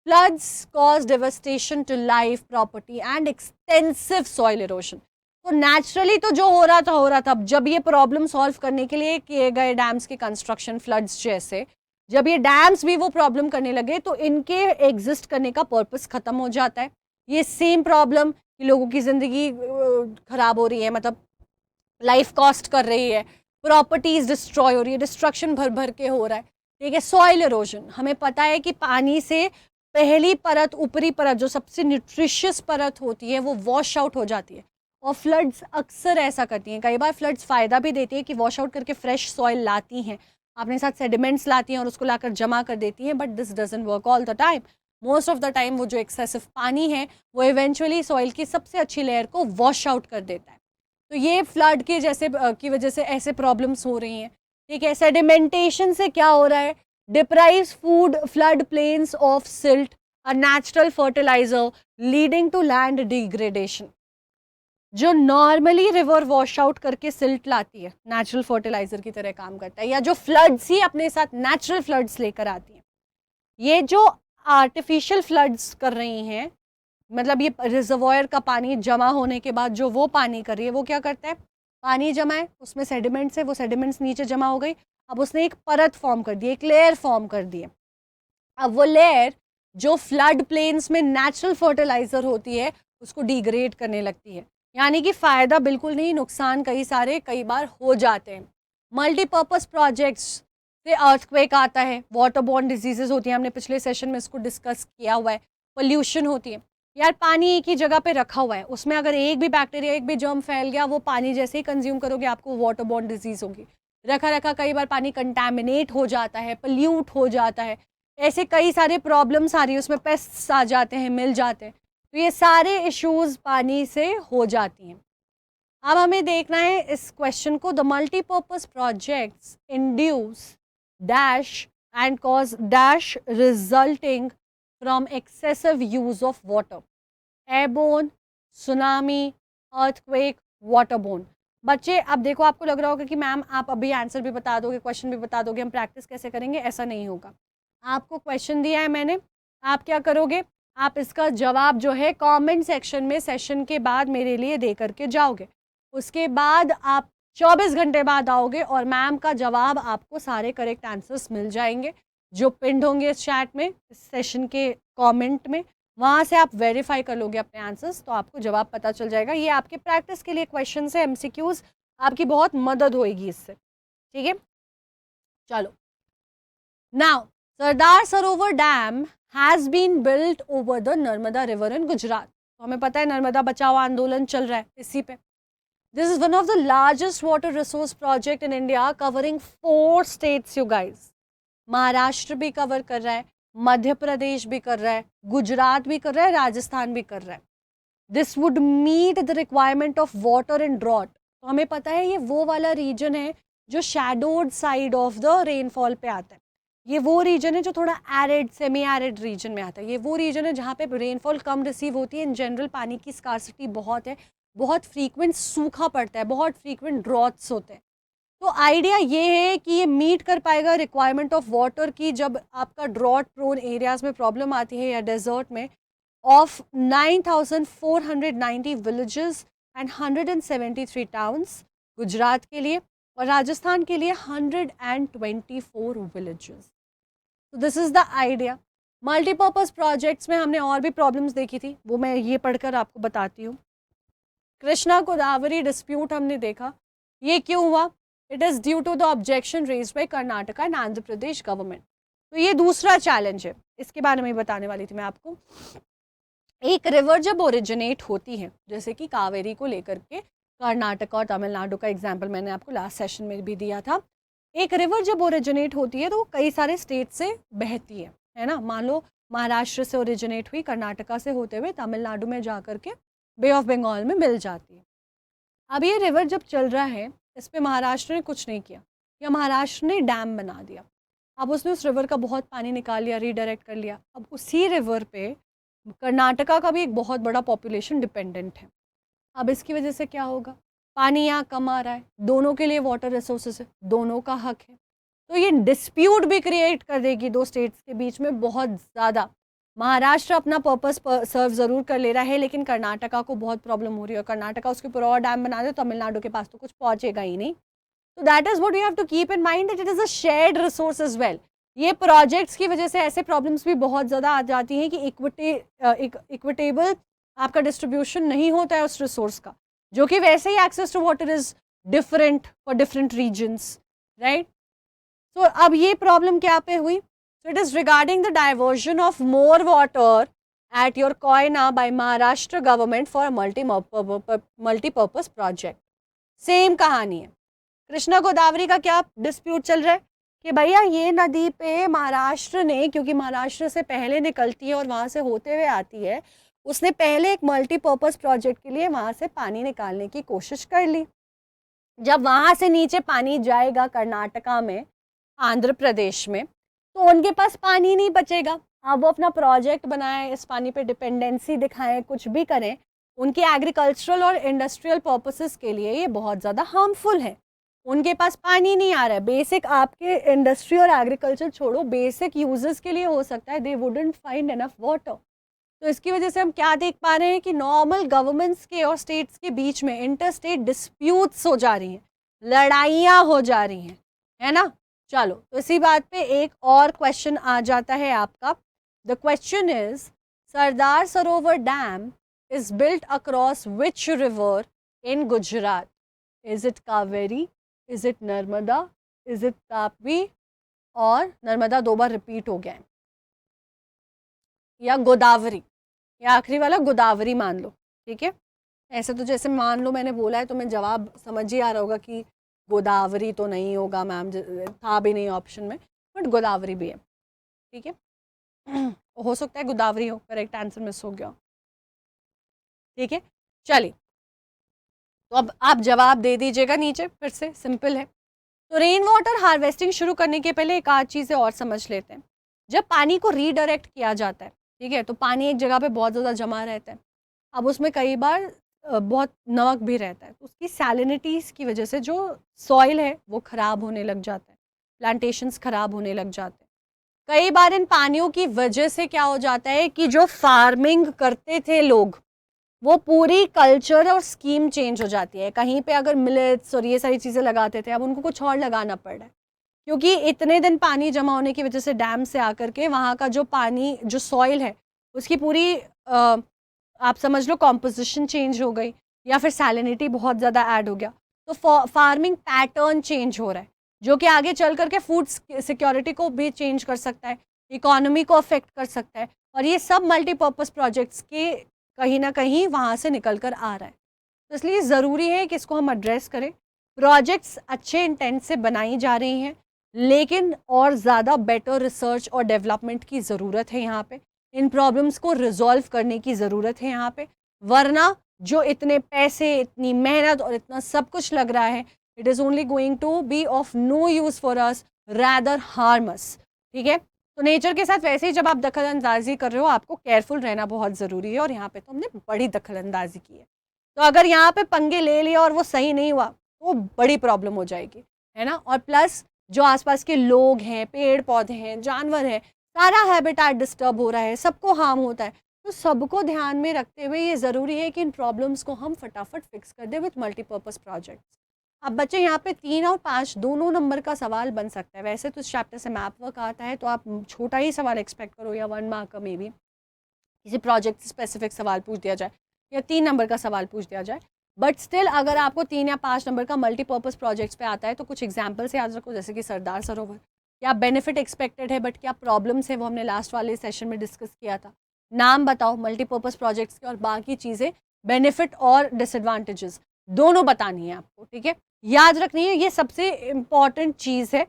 [SPEAKER 1] Floods cause devastation to life, property and extensive soil erosion. तो naturally तो जो हो रहा था। जब ये प्रॉब्लम सॉल्व करने के लिए किए गए डैम्स के कंस्ट्रक्शन, फ्लड्स जैसे, जब ये डैम्स भी वो प्रॉब्लम करने लगे तो इनके एग्जिस्ट करने का पर्पस ख़त्म हो जाता है। ये सेम प्रॉब्लम कि लोगों की ज़िंदगी ख़राब हो रही है, मतलब लाइफ कॉस्ट कर रही है, प्रॉपर्टीज डिस्ट्रॉय हो रही है, डिस्ट्रक्शन भर भर के हो रहा है, ठीक है। सॉइल इरोजन, हमें पता है कि पानी से पहली परत, ऊपरी परत जो सबसे न्यूट्रिशियस परत होती है वो वॉश आउट हो जाती है, और फ्लड्स अक्सर ऐसा करती हैं। कई बार फ्लड्स फ़ायदा भी देती है कि वॉश आउट करके फ्रेश सॉइल लाती हैं, अपने साथ सेडिमेंट्स लाती हैं और उसको लाकर जमा कर देती हैं, but this doesn't work all the time. Most of the time वो जो एक्सेसिव पानी है वो इवेंचुअली सॉइल की सबसे अच्छी लेयर को वॉश आउट कर देता है। तो ये फ्लड के जैसे की वजह से ऐसे प्रॉब्लम्स हो रही हैं, ठीक है। सेडिमेंटेशन से क्या हो रहा है, deprives food flood plains of silt, a natural fertiliser leading to land degradation. जो नॉर्मली रिवर वॉश आउट करके सिल्ट लाती है, नेचुरल फर्टिलाइजर की तरह काम करता है, या जो फ्लड्स ही अपने साथ नेचुरल फ्लड्स लेकर आती हैं, ये जो आर्टिफिशियल फ्लड्स कर रही हैं, मतलब ये रिजर्वॉयर का पानी जमा होने के बाद जो वो पानी कर रही है, वो क्या करता है, पानी जमा है उसमें सेडिमेंट्स है, वो सेडिमेंट्स नीचे जमा हो गई, अब उसने एक परत फॉर्म कर दी, एक लेयर फॉर्म कर दी है। अब वो लेयर जो फ्लड प्लेन्स में नेचुरल फर्टिलाइजर होती है उसको डिग्रेड करने लगती है, यानी कि फ़ायदा बिल्कुल नहीं, नुकसान कई बार हो जाते हैं। मल्टीपर्पज़ प्रोजेक्ट्स से अर्थक्वेक आता है, वाटर बॉर्न डिजीजेज होती हैं, हमने पिछले सेशन में इसको डिस्कस किया हुआ है, पोल्यूशन होती है। यार पानी एक ही जगह पे रखा हुआ है, उसमें अगर एक भी बैक्टीरिया, एक भी जर्म फैल गया, वो पानी जैसे ही कंज्यूम करोगे आपको वाटर बॉर्न डिजीज़ होगी। रखा रखा कई बार पानी कंटैमिनेट हो जाता है, पोल्यूट हो जाता है, ऐसे कई सारे प्रॉब्लम्स आ रही है, उसमें पेस्ट्स आ जाते हैं, मिल जाते हैं, तो ये सारे इश्यूज पानी से हो जाती हैं। अब हमें देखना है इस क्वेश्चन को, the multipurpose projects induce dash and cause dash resulting from excessive use of water, airborne, tsunami, earthquake, waterborne. बच्चे अब देखो, आपको लग रहा होगा कि मैम आप अभी आंसर भी बता दोगे, क्वेश्चन भी बता दोगे, हम प्रैक्टिस कैसे करेंगे, ऐसा नहीं होगा। आपको क्वेश्चन दिया है मैंने, आप क्या करोगे, आप इसका जवाब जो है कमेंट सेक्शन में सेशन के बाद मेरे लिए दे करके जाओगे। उसके बाद आप 24 घंटे बाद आओगे और मैम का जवाब आपको सारे करेक्ट आंसर्स मिल जाएंगे जो पिंड होंगे इस चैट में, इस सेशन के कमेंट में, वहाँ से आप वेरीफाई कर लोगे अपने आंसर्स, तो आपको जवाब पता चल जाएगा। ये आपके प्रैक्टिस के लिए क्वेश्चन है, एमसीक्यूज, आपकी बहुत मदद होएगी इससे, ठीक है। चलो, now Sardar Sarovar dam has been built over the Narmada river in Gujarat. तो हमें पता है नर्मदा बचाओ आंदोलन चल रहा है इसी पे। This is one of the largest water resource project in India covering 4 states you guys. Maharashtra भी कवर कर रहा है, मध्य प्रदेश भी कर रहा है, गुजरात भी कर रहा है, राजस्थान भी कर रहा है। This would meet the requirement of water in drought. तो हमें पता है ये वो वाला रीजन है जो shadowed side of the rainfall पे आता है। ये वो रीजन है जो थोड़ा एरिड, सेमी एरिड रीजन में आता है। ये वो रीजन है जहाँ पे रेनफॉल कम रिसीव होती है, इन जनरल पानी की स्कार्सिटी बहुत है, बहुत फ्रीक्वेंट सूखा पड़ता है, बहुत फ्रीक्वेंट ड्रॉट्स होते हैं। तो आइडिया ये है कि ये मीट कर पाएगा रिक्वायरमेंट ऑफ वाटर की जब आपका ड्रॉट प्रोन एरियाज में प्रॉब्लम आती है या डेजर्ट में, of 9,490 villages and 173 towns Gujarat के लिए, और राजस्थान के लिए 124 विलेजेस। तो this is the idea. Multipurpose projects में हमने और भी प्रॉब्लम्स देखी थी, वो मैं ये पढ़कर आपको बताती हूँ। कृष्णा गोदावरी डिस्प्यूट हमने देखा, ये क्यों हुआ, it is due to the objection raised by Karnataka and Andhra Pradesh government. तो ये दूसरा चैलेंज है, इसके बारे में बताने वाली थी मैं आपको। एक रिवर जब ओरिजिनेट होती है, जैसे कि कावेरी को लेकर के कर्नाटक और तमिलनाडु का एग्जाम्पल मैंने आपको लास्ट सेशन में भी दिया था। एक रिवर जब ओरिजिनेट होती है तो वो कई सारे स्टेट से बहती है ना। मान लो महाराष्ट्र से ओरिजिनेट हुई, कर्नाटका से होते हुए तमिलनाडु में जा कर के बे ऑफ बंगाल में मिल जाती है। अब ये रिवर जब चल रहा है, इस पर महाराष्ट्र ने कुछ नहीं किया, या महाराष्ट्र ने डैम बना दिया। अब उसने उस रिवर का बहुत पानी निकाल लिया, रीडायरेक्ट कर लिया। अब उसी रिवर पे कर्नाटका का भी एक बहुत बड़ा पॉपुलेशन डिपेंडेंट है। अब इसकी वजह से क्या होगा, पानी यहाँ कम आ रहा है, दोनों के लिए वाटर रिसोर्सेज है, दोनों का हक है, तो ये डिस्प्यूट भी क्रिएट कर देगी दो स्टेट्स के बीच में बहुत ज़्यादा। महाराष्ट्र अपना पर्पस सर्व ज़रूर कर ले रहा है, लेकिन कर्नाटका को बहुत प्रॉब्लम हो रही है, और कर्नाटका उसके ऊपर और डैम बना दे, तमिलनाडु के पास तो कुछ पहुँचेगा ही नहीं। तो that is what you have to keep in mind, that it is a shared resource as well. ये प्रोजेक्ट्स की वजह से ऐसे प्रॉब्लम्स भी बहुत ज़्यादा आ जाती हैं कि इक्विटेबल आपका डिस्ट्रीब्यूशन नहीं होता है उस रिसोर्स का, जो कि वैसे ही access to water is different for different regions, right? So अब ये प्रॉब्लम क्या पे हुई? So it is regarding the diversion of more water at your Koyna by Maharashtra government for a multi-purpose project. Same कहानी है। कृष्णा गोदावरी का क्या dispute चल रहा है कि भैया ये नदी पे महाराष्ट्र ने, क्योंकि महाराष्ट्र से पहले निकलती है और वहाँ से होते हुए आती है, उसने पहले एक मल्टीपर्पज़ प्रोजेक्ट के लिए वहाँ से पानी निकालने की कोशिश कर ली। जब वहाँ से नीचे पानी जाएगा कर्नाटका में, आंध्र प्रदेश में, तो उनके पास पानी नहीं बचेगा। अब वो अपना प्रोजेक्ट बनाएं, इस पानी पे डिपेंडेंसी दिखाएं, कुछ भी करें, उनके एग्रीकल्चरल और इंडस्ट्रियल पर्पसेस के लिए ये बहुत ज़्यादा हार्मफुल है। उनके पास पानी नहीं आ रहा है, बेसिक आपके इंडस्ट्री और एग्रीकल्चर छोड़ो, बेसिक यूजेस के लिए हो सकता है they wouldn't find enough water. तो इसकी वजह से हम क्या देख पा रहे हैं कि नॉर्मल गवर्नमेंट्स के और स्टेट्स के बीच में इंटर स्टेट डिस्प्यूट्स हो जा रही हैं, लड़ाइयाँ हो जा रही हैं, है ना? चलो, तो इसी बात पे एक और क्वेश्चन आ जाता है आपका। The question is, Sardar Sarovar dam is built across which river in Gujarat? Is it Kaveri, is it Narmada, is it Tapi, और नर्मदा 2 बार रिपीट हो गया है, या गोदावरी, या आखिरी वाला गोदावरी मान लो, ठीक है? ऐसे तो जैसे मान लो मैंने बोला है तो मैं जवाब समझ ही आ रहा होगा कि गोदावरी तो नहीं होगा मैम, था भी नहीं ऑप्शन में, बट गोदावरी भी है, ठीक है? हो सकता है गोदावरी हो, करेक्ट आंसर मिस हो गया, ठीक है? चलिए, तो अब आप जवाब दे दीजिएगा नीचे, फिर से सिंपल है। तो रेन वाटर हार्वेस्टिंग शुरू करने के पहले एक आध चीज़ें और समझ लेते हैं। जब पानी को रीडायरेक्ट किया जाता है, ठीक है, तो पानी एक जगह पे बहुत ज़्यादा जमा रहता है, अब उसमें कई बार बहुत नमक भी रहता है, तो उसकी सैलिनिटीज़ की वजह से जो सॉइल है वो ख़राब होने लग जाता है, प्लांटेशंस ख़राब होने लग जाते हैं। कई बार इन पानियों की वजह से क्या हो जाता है कि जो फार्मिंग करते थे लोग, वो पूरी कल्चर और स्कीम चेंज हो जाती है। कहीं पे अगर मिलेट्स और ये सारी चीज़ें लगाते थे, अब उनको कुछ और लगाना पड़ रहा है, क्योंकि इतने दिन पानी जमा होने की वजह से डैम से आकर के वहाँ का जो पानी, जो सॉइल है, उसकी पूरी आप समझ लो कॉम्पोजिशन चेंज हो गई, या फिर सैलिनिटी बहुत ज़्यादा ऐड हो गया, तो फार्मिंग पैटर्न चेंज हो रहा है, जो कि आगे चल करके फूड सिक्योरिटी को भी चेंज कर सकता है, इकोनॉमी को अफेक्ट कर सकता है, और ये सब मल्टीपर्पज़ प्रोजेक्ट्स के कहीं ना कहीं वहाँ से निकल कर आ रहा है। तो इसलिए ज़रूरी है कि इसको हम एड्रेस करें। प्रोजेक्ट्स अच्छे इंटेंट से बनाई जा रही हैं, लेकिन और ज़्यादा बेटर रिसर्च और डेवलपमेंट की ज़रूरत है यहाँ पे। इन प्रॉब्लम्स को रिजॉल्व करने की ज़रूरत है यहाँ पे, वरना जो इतने पैसे, इतनी मेहनत और इतना सब कुछ लग रहा है, it is only going to be of no use for us, rather harm us, ठीक है? तो नेचर के साथ वैसे ही जब आप दखल अंदाजी कर रहे हो, आपको केयरफुल रहना बहुत ज़रूरी है, और यहाँ पे तो हमने बड़ी दखल अंदाजी की है। तो अगर यहाँ पे पंगे ले लिया और वो सही नहीं हुआ, तो बड़ी प्रॉब्लम हो जाएगी, है ना? और प्लस जो आसपास के लोग हैं, पेड़ पौधे हैं, जानवर हैं, सारा हैबिटेट डिस्टर्ब हो रहा है, सबको हार्म होता है। तो सबको ध्यान में रखते हुए ये ज़रूरी है कि इन प्रॉब्लम्स को हम फटाफट फिक्स कर दें विथ मल्टीपर्पज़ प्रोजेक्ट्स। अब बच्चे यहाँ पे 3 और 5 दोनों नंबर का सवाल बन सकता है। वैसे तो इस चैप्टर से मैप वर्क आता है, तो आप छोटा ही सवाल एक्सपेक्ट करो, या 1 मार्क का मे बी किसी प्रोजेक्ट स्पेसिफिक सवाल पूछ दिया जाए, या 3 नंबर का सवाल पूछ दिया जाए। बट स्टिल अगर आपको 3 या 5 नंबर का मल्टीपर्पज़ प्रोजेक्ट्स पे आता है, तो कुछ एग्जाम्पल से याद रखो, जैसे कि सरदार सरोवर, क्या बेनिफिट एक्सपेक्टेड है, बट क्या प्रॉब्लम्स है, वो हमने लास्ट वाले सेशन में डिस्कस किया था। नाम बताओ मल्टीपर्पज़ प्रोजेक्ट्स के, और बाकी चीज़ें, बेनिफिट और डिसएडवांटेजेस दोनों बतानी है आपको, ठीक है? याद रखनी है, ये सबसे इम्पॉर्टेंट चीज़ है।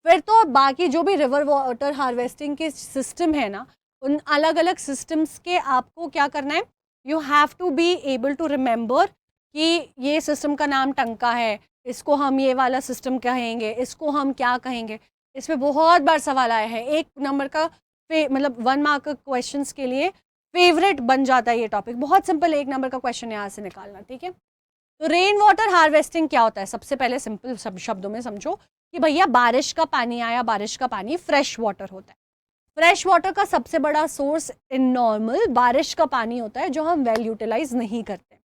[SPEAKER 1] फिर तो बाकी जो भी रिवर वाटर हार्वेस्टिंग के सिस्टम है ना, उन अलग अलग सिस्टम्स के आपको क्या करना है, you have to be able to remember कि ये सिस्टम का नाम टंका है, इसको हम ये वाला सिस्टम कहेंगे, इसको हम क्या कहेंगे। इसमें बहुत बार सवाल आया है, 1 नंबर का मतलब 1 मार्क क्वेश्चंस के लिए फेवरेट बन जाता है ये टॉपिक। बहुत सिंपल 1 नंबर का क्वेश्चन यहाँ से निकालना, ठीक है? तो रेन वाटर हार्वेस्टिंग क्या होता है? सबसे पहले सिंपल शब्दों में समझो कि भैया बारिश का पानी आया, बारिश का पानी फ्रेश वाटर होता है। फ्रेश वाटर का सबसे बड़ा सोर्स इन नॉर्मल बारिश का पानी होता है, जो हम वेल यूटिलाइज नहीं करते।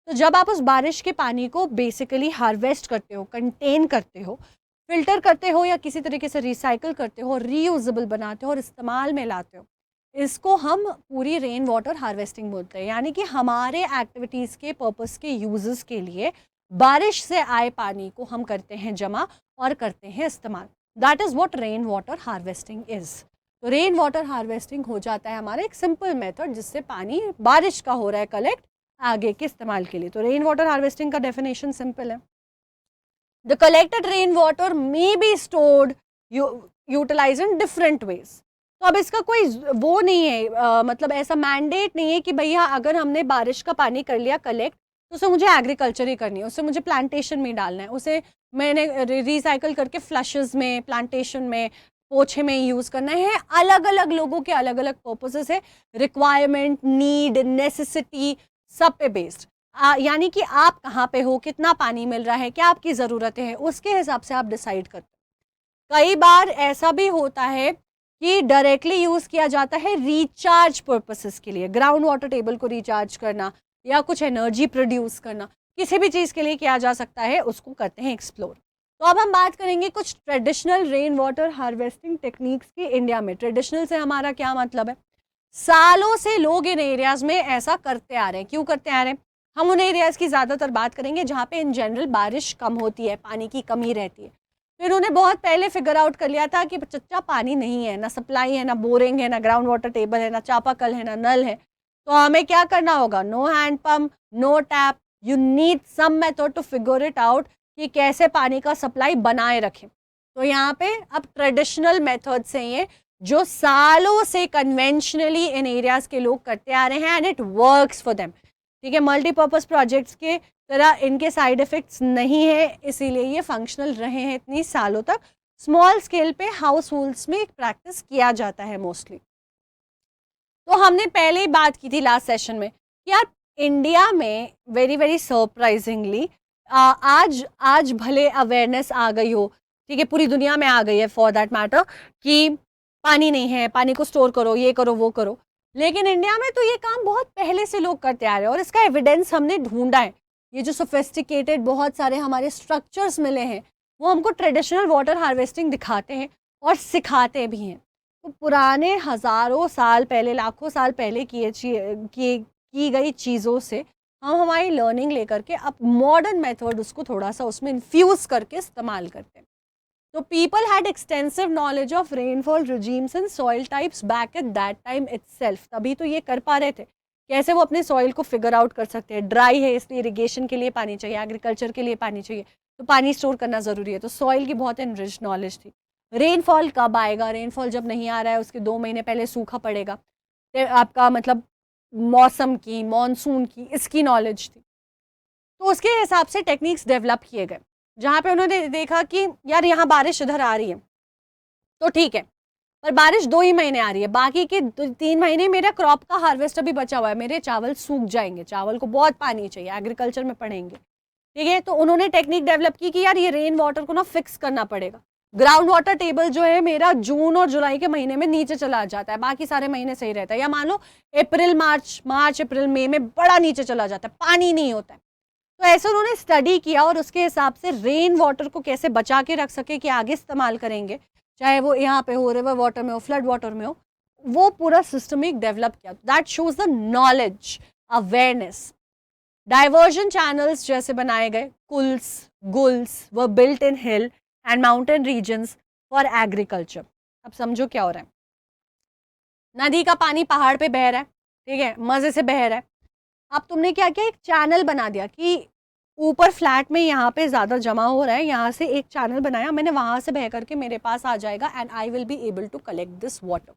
[SPEAKER 1] तो जब आप उस बारिश के पानी को बेसिकली हार्वेस्ट करते हो, कंटेन करते हो, फिल्टर करते हो, या किसी तरीके से रिसाइकल करते हो, रीयूजेबल बनाते हो और इस्तेमाल में लाते हो, इसको हम पूरी रेन वाटर हार्वेस्टिंग बोलते हैं। यानी कि हमारे एक्टिविटीज़ के पर्पस के यूजेस के लिए बारिश से आए पानी को हम करते हैं जमा और करते हैं इस्तेमाल। That is what rain water harvesting is. तो रेन वाटर हार्वेस्टिंग हो जाता है हमारा एक सिंपल मेथड जिससे पानी बारिश का हो रहा है कलेक्ट आगे के इस्तेमाल के लिए। तो रेन वाटर हार्वेस्टिंग का डेफिनेशन सिंपल है, the collected rain water may be stored utilise in different ways. तो अब इसका कोई वो नहीं है, मतलब ऐसा मैंडेट नहीं है कि भैया अगर हमने बारिश का पानी कर लिया कलेक्ट तो उसे मुझे एग्रीकल्चर ही करनी है, उसे मुझे प्लांटेशन में डालना है, उसे मैंने रिसाइकल करके फ्लशेस में, प्लांटेशन में, पोछे में यूज़ करना है। अलग अलग लोगों के अलग अलग पर्पसेस है, रिक्वायरमेंट, नीड, नेसेसिटी, सब पे बेस्ड। यानी कि आप कहाँ पे हो, कितना पानी मिल रहा है, क्या आपकी ज़रूरतें हैं, उसके हिसाब से आप डिसाइड करते हैं। कई बार ऐसा भी होता है कि डायरेक्टली यूज़ किया जाता है रिचार्ज पर्पसेस के लिए, ग्राउंड वाटर टेबल को रिचार्ज करना या कुछ एनर्जी प्रोड्यूस करना, किसी भी चीज़ के लिए किया जा सकता है, उसको करते हैं एक्सप्लोर। तो अब हम बात करेंगे कुछ traditional rain water harvesting techniques की इंडिया में। ट्रेडिशनल से हमारा क्या मतलब है? सालों से लोग इन एरियाज़ में ऐसा करते आ रहे हैं। क्यों करते आ रहे हैं? हम उन एरियाज़ की ज़्यादातर बात करेंगे जहाँ पे इन जनरल बारिश कम होती है, पानी की कमी रहती है। तो इन्होंने बहुत पहले फिगर आउट कर लिया था कि चच्चा पानी नहीं है, ना सप्लाई है, ना बोरिंग है, ना ग्राउंड वाटर टेबल है, ना चापाकल है, ना नल है। तो हमें क्या करना होगा? No hand pump, no tap, you need some method to figure it out कि कैसे पानी का सप्लाई बनाए रखें। तो यहाँ पे अब ट्रेडिशनल मेथड्स हैं ये, जो सालों से कन्वेंशनली इन एरियाज़ के लोग करते आ रहे हैं and it works for them. ठीक है, मल्टीपर्पज़ प्रोजेक्ट्स के तरह इनके साइड इफ़ेक्ट्स नहीं है, इसीलिए ये फंक्शनल रहे हैं इतनी सालों तक। स्मॉल स्केल पे हाउस होल्ड्स में प्रैक्टिस किया जाता है मोस्टली। तो हमने पहले ही बात की थी लास्ट सेशन में कि यार इंडिया में वेरी वेरी सरप्राइजिंगली आज आज भले अवेयरनेस आ गई हो, ठीक है, पूरी दुनिया में आ गई है फॉर दैट मैटर, कि पानी नहीं है, पानी को स्टोर करो, ये करो, वो करो। लेकिन इंडिया में तो ये काम बहुत पहले से लोग करते आ रहे हैं और इसका एविडेंस हमने ढूंढा है। ये जो सोफिस्टिकेटेड बहुत सारे हमारे स्ट्रक्चर्स मिले हैं वो हमको ट्रेडिशनल वाटर हार्वेस्टिंग दिखाते हैं और सिखाते भी हैं। तो पुराने हज़ारों साल पहले, लाखों साल पहले की गई चीज़ों से हम हमारी लर्निंग लेकर के अब मॉडर्न मेथड उसको थोड़ा सा उसमें इन्फ्यूज़ करके इस्तेमाल करते हैं। तो people had extensive knowledge of rainfall regimes and soil types back at that time itself. तभी तो ये कर पा रहे थे, कैसे वो अपने सॉइल को फिगर आउट कर सकते हैं। ड्राई है इसलिए इरिगेशन के लिए पानी चाहिए, एग्रीकल्चर के लिए पानी चाहिए, तो पानी स्टोर करना ज़रूरी है। तो सॉइल की बहुत एनरिच नॉलेज थी। रेनफॉल कब आएगा, रेनफॉल जब नहीं आ रहा है उसके 2 महीने पहले सूखा पड़ेगा, तो आपका मतलब मौसम की, मॉनसून की, इसकी नॉलेज थी। तो उसके हिसाब से टेक्निक्स डेवलप किए गए, जहाँ पे उन्होंने देखा कि यार यहाँ बारिश इधर आ रही है तो ठीक है, पर बारिश 2 ही महीने आ रही है, बाकी के 3 महीने मेरा क्रॉप का हार्वेस्ट अभी बचा हुआ है, मेरे चावल सूख जाएंगे, चावल को बहुत पानी चाहिए, एग्रीकल्चर में पढ़ेंगे, ठीक है। तो उन्होंने टेक्निक डेवलप की कि यार ये रेन वाटर को ना फिक्स करना पड़ेगा। ग्राउंड वाटर टेबल जो है मेरा जून और जुलाई के महीने में नीचे चला जाता है, बाकी सारे महीने सही रहता है। या मान लो अप्रैल मार्च अप्रैल मई में बड़ा नीचे चला जाता है, पानी नहीं होता है। तो ऐसे उन्होंने स्टडी किया और उसके हिसाब से रेन वाटर को कैसे बचा के रख सके कि आगे इस्तेमाल करेंगे, चाहे वो यहाँ पे हो, रिवर वाटर में हो, फ्लड वाटर में हो, वो पूरा सिस्टमिक डेवलप किया। That shows the knowledge, awareness. Diversion channels जैसे बनाए गए, kuls, guls were built in hill and mountain regions for agriculture. अब समझो क्या हो रहा है, नदी का पानी पहाड़ पे बह रहा है, ठीक है, मजे से बह रहा है। अब तुमने क्या किया, एक चैनल बना दिया कि ऊपर फ्लैट में यहाँ पे ज़्यादा जमा हो रहा है, यहाँ से एक चैनल बनाया मैंने, वहाँ से बह करके मेरे पास आ जाएगा and I will be able to collect this water.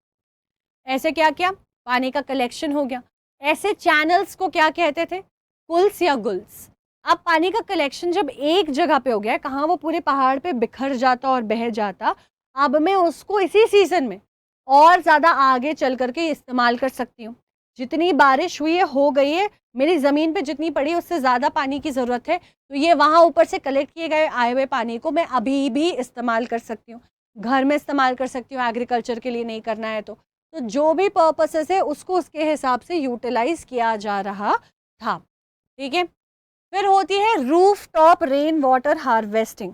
[SPEAKER 1] ऐसे क्या किया, पानी का कलेक्शन हो गया। ऐसे चैनल्स को क्या कहते थे, कुल्स या गुल्स। अब पानी का कलेक्शन जब एक जगह पे हो गया, कहाँ वो पूरे पहाड़ पे बिखर जाता और बह जाता, अब मैं उसको इसी सीजन में और ज़्यादा आगे चल करके इस्तेमाल कर सकती हूँ। जितनी बारिश हुई है हो गई है, मेरी ज़मीन पे जितनी पड़ी उससे ज़्यादा पानी की ज़रूरत है, तो ये वहाँ ऊपर से कलेक्ट किए गए आए हुए पानी को मैं अभी भी इस्तेमाल कर सकती हूँ, घर में इस्तेमाल कर सकती हूँ, एग्रीकल्चर के लिए नहीं करना है तो जो भी पर्पसेस है उसको उसके हिसाब से यूटिलाइज किया जा रहा था, ठीक है। फिर होती है roof top rain water harvesting.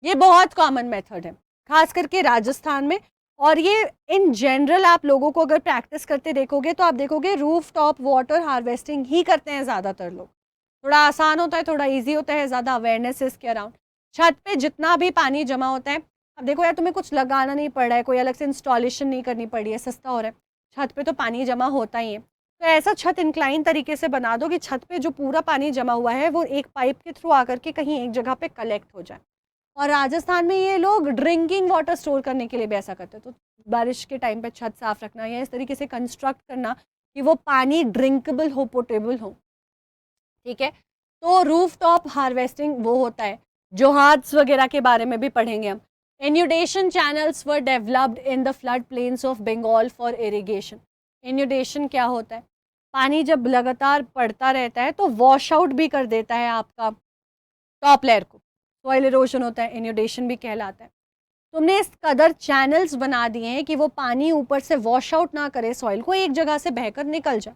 [SPEAKER 1] ये बहुत कॉमन मेथड है, खास करके राजस्थान में, और ये इन जनरल आप लोगों को अगर प्रैक्टिस करते देखोगे तो आप देखोगे रूफ टॉप वाटर हार्वेस्टिंग ही करते हैं ज़्यादातर लोग। थोड़ा आसान होता है, थोड़ा ईजी होता है, ज़्यादा अवेयरनेस है इसके अराउंड। छत पे जितना भी पानी जमा होता है, अब देखो यार तुम्हें कुछ लगाना नहीं पड़ रहा है, कोई अलग से इंस्टॉलेशन नहीं करनी पड़ी है, सस्ता हो रहा है, छत पे तो पानी जमा होता ही है। तो ऐसा छत इंक्लाइन तरीके से बना दो कि छत पे जो पूरा पानी जमा हुआ है वो एक पाइप के थ्रू आकर के कहीं एक जगह पे कलेक्ट हो जाए। और राजस्थान में ये लोग ड्रिंकिंग वाटर स्टोर करने के लिए भी ऐसा करते हैं। तो बारिश के टाइम पे छत साफ रखना या इस तरीके से कंस्ट्रक्ट करना कि वो पानी ड्रिंकेबल हो, पोर्टेबल हो, ठीक है। तो रूफ टॉप हार्वेस्टिंग वो होता है। जोहाद्स वगैरह के बारे में भी पढ़ेंगे हम। Inundation channels were developed in the flood plains of Bengal for irrigation. Inundation क्या होता है? पानी जब लगातार पड़ता रहता है तो वॉश आउट भी कर देता है आपका टॉप लेयर को, सॉइल इरोजन होता है, इन्यूडेशन भी कहलाता है। तुमने इस कदर चैनल्स बना दिए हैं कि वो पानी ऊपर से वॉश आउट ना करे सॉइल को, एक जगह से बहकर निकल जाए,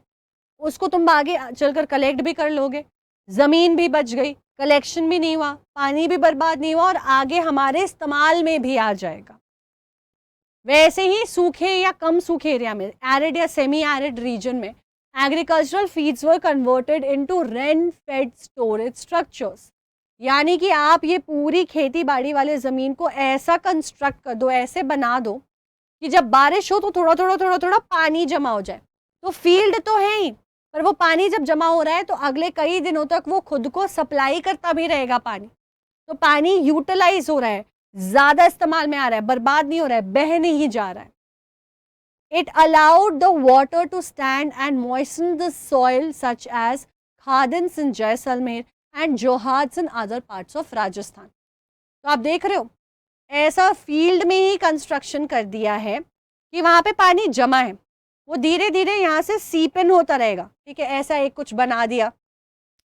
[SPEAKER 1] उसको तुम आगे चलकर कलेक्ट भी कर लोगे, ज़मीन भी बच गई, कलेक्शन भी नहीं हुआ, पानी भी बर्बाद नहीं हुआ और आगे हमारे इस्तेमाल में भी आ जाएगा। वैसे ही सूखे या कम सूखे एरिया में, एरिड या सेमी एरिड रीजन में, agricultural fields were converted into rain fed storage structures. यानी कि आप ये पूरी खेती बाड़ी वाले ज़मीन को ऐसा कंस्ट्रक्ट कर दो, ऐसे बना दो कि जब बारिश हो तो थोड़ा थोड़ा थोड़ा थोड़ा पानी जमा हो जाए। तो फील्ड तो है ही, पर वो पानी जब जमा हो रहा है तो अगले कई दिनों तक वो खुद को सप्लाई करता भी रहेगा पानी। तो पानी यूटिलाइज हो रहा है, ज़्यादा इस्तेमाल में आ रहा है, बर्बाद नहीं हो रहा है, बह नहीं जा रहा है। It allowed the water to stand and moisten the soil such as khadans in Jaisalmer and johads in other parts of Rajasthan. तो आप देख रहे हो, ऐसा फील्ड में ही कंस्ट्रक्शन कर दिया है कि वहाँ पे पानी जमा है, वो धीरे धीरे यहाँ से सीप इन होता रहेगा, ठीक है। ऐसा एक कुछ बना दिया,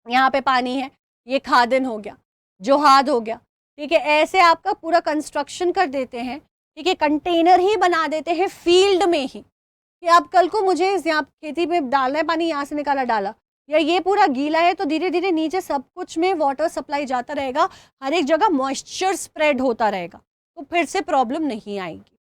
[SPEAKER 1] यहाँ पे पानी है, ये खादन हो गया, जोहाद हो गया, ठीक है। ऐसे आपका पूरा कंस्ट्रक्शन कर देते हैं, ठीक है, कंटेनर ही बना देते हैं फील्ड में ही कि आप कल को मुझे यहाँ खेती में डालना है पानी, यहाँ से निकाला डाला, या ये पूरा गीला है तो धीरे धीरे नीचे सब कुछ में वाटर सप्लाई जाता रहेगा, हर एक जगह मॉइस्चर स्प्रेड होता रहेगा, तो फिर से प्रॉब्लम नहीं आएगी,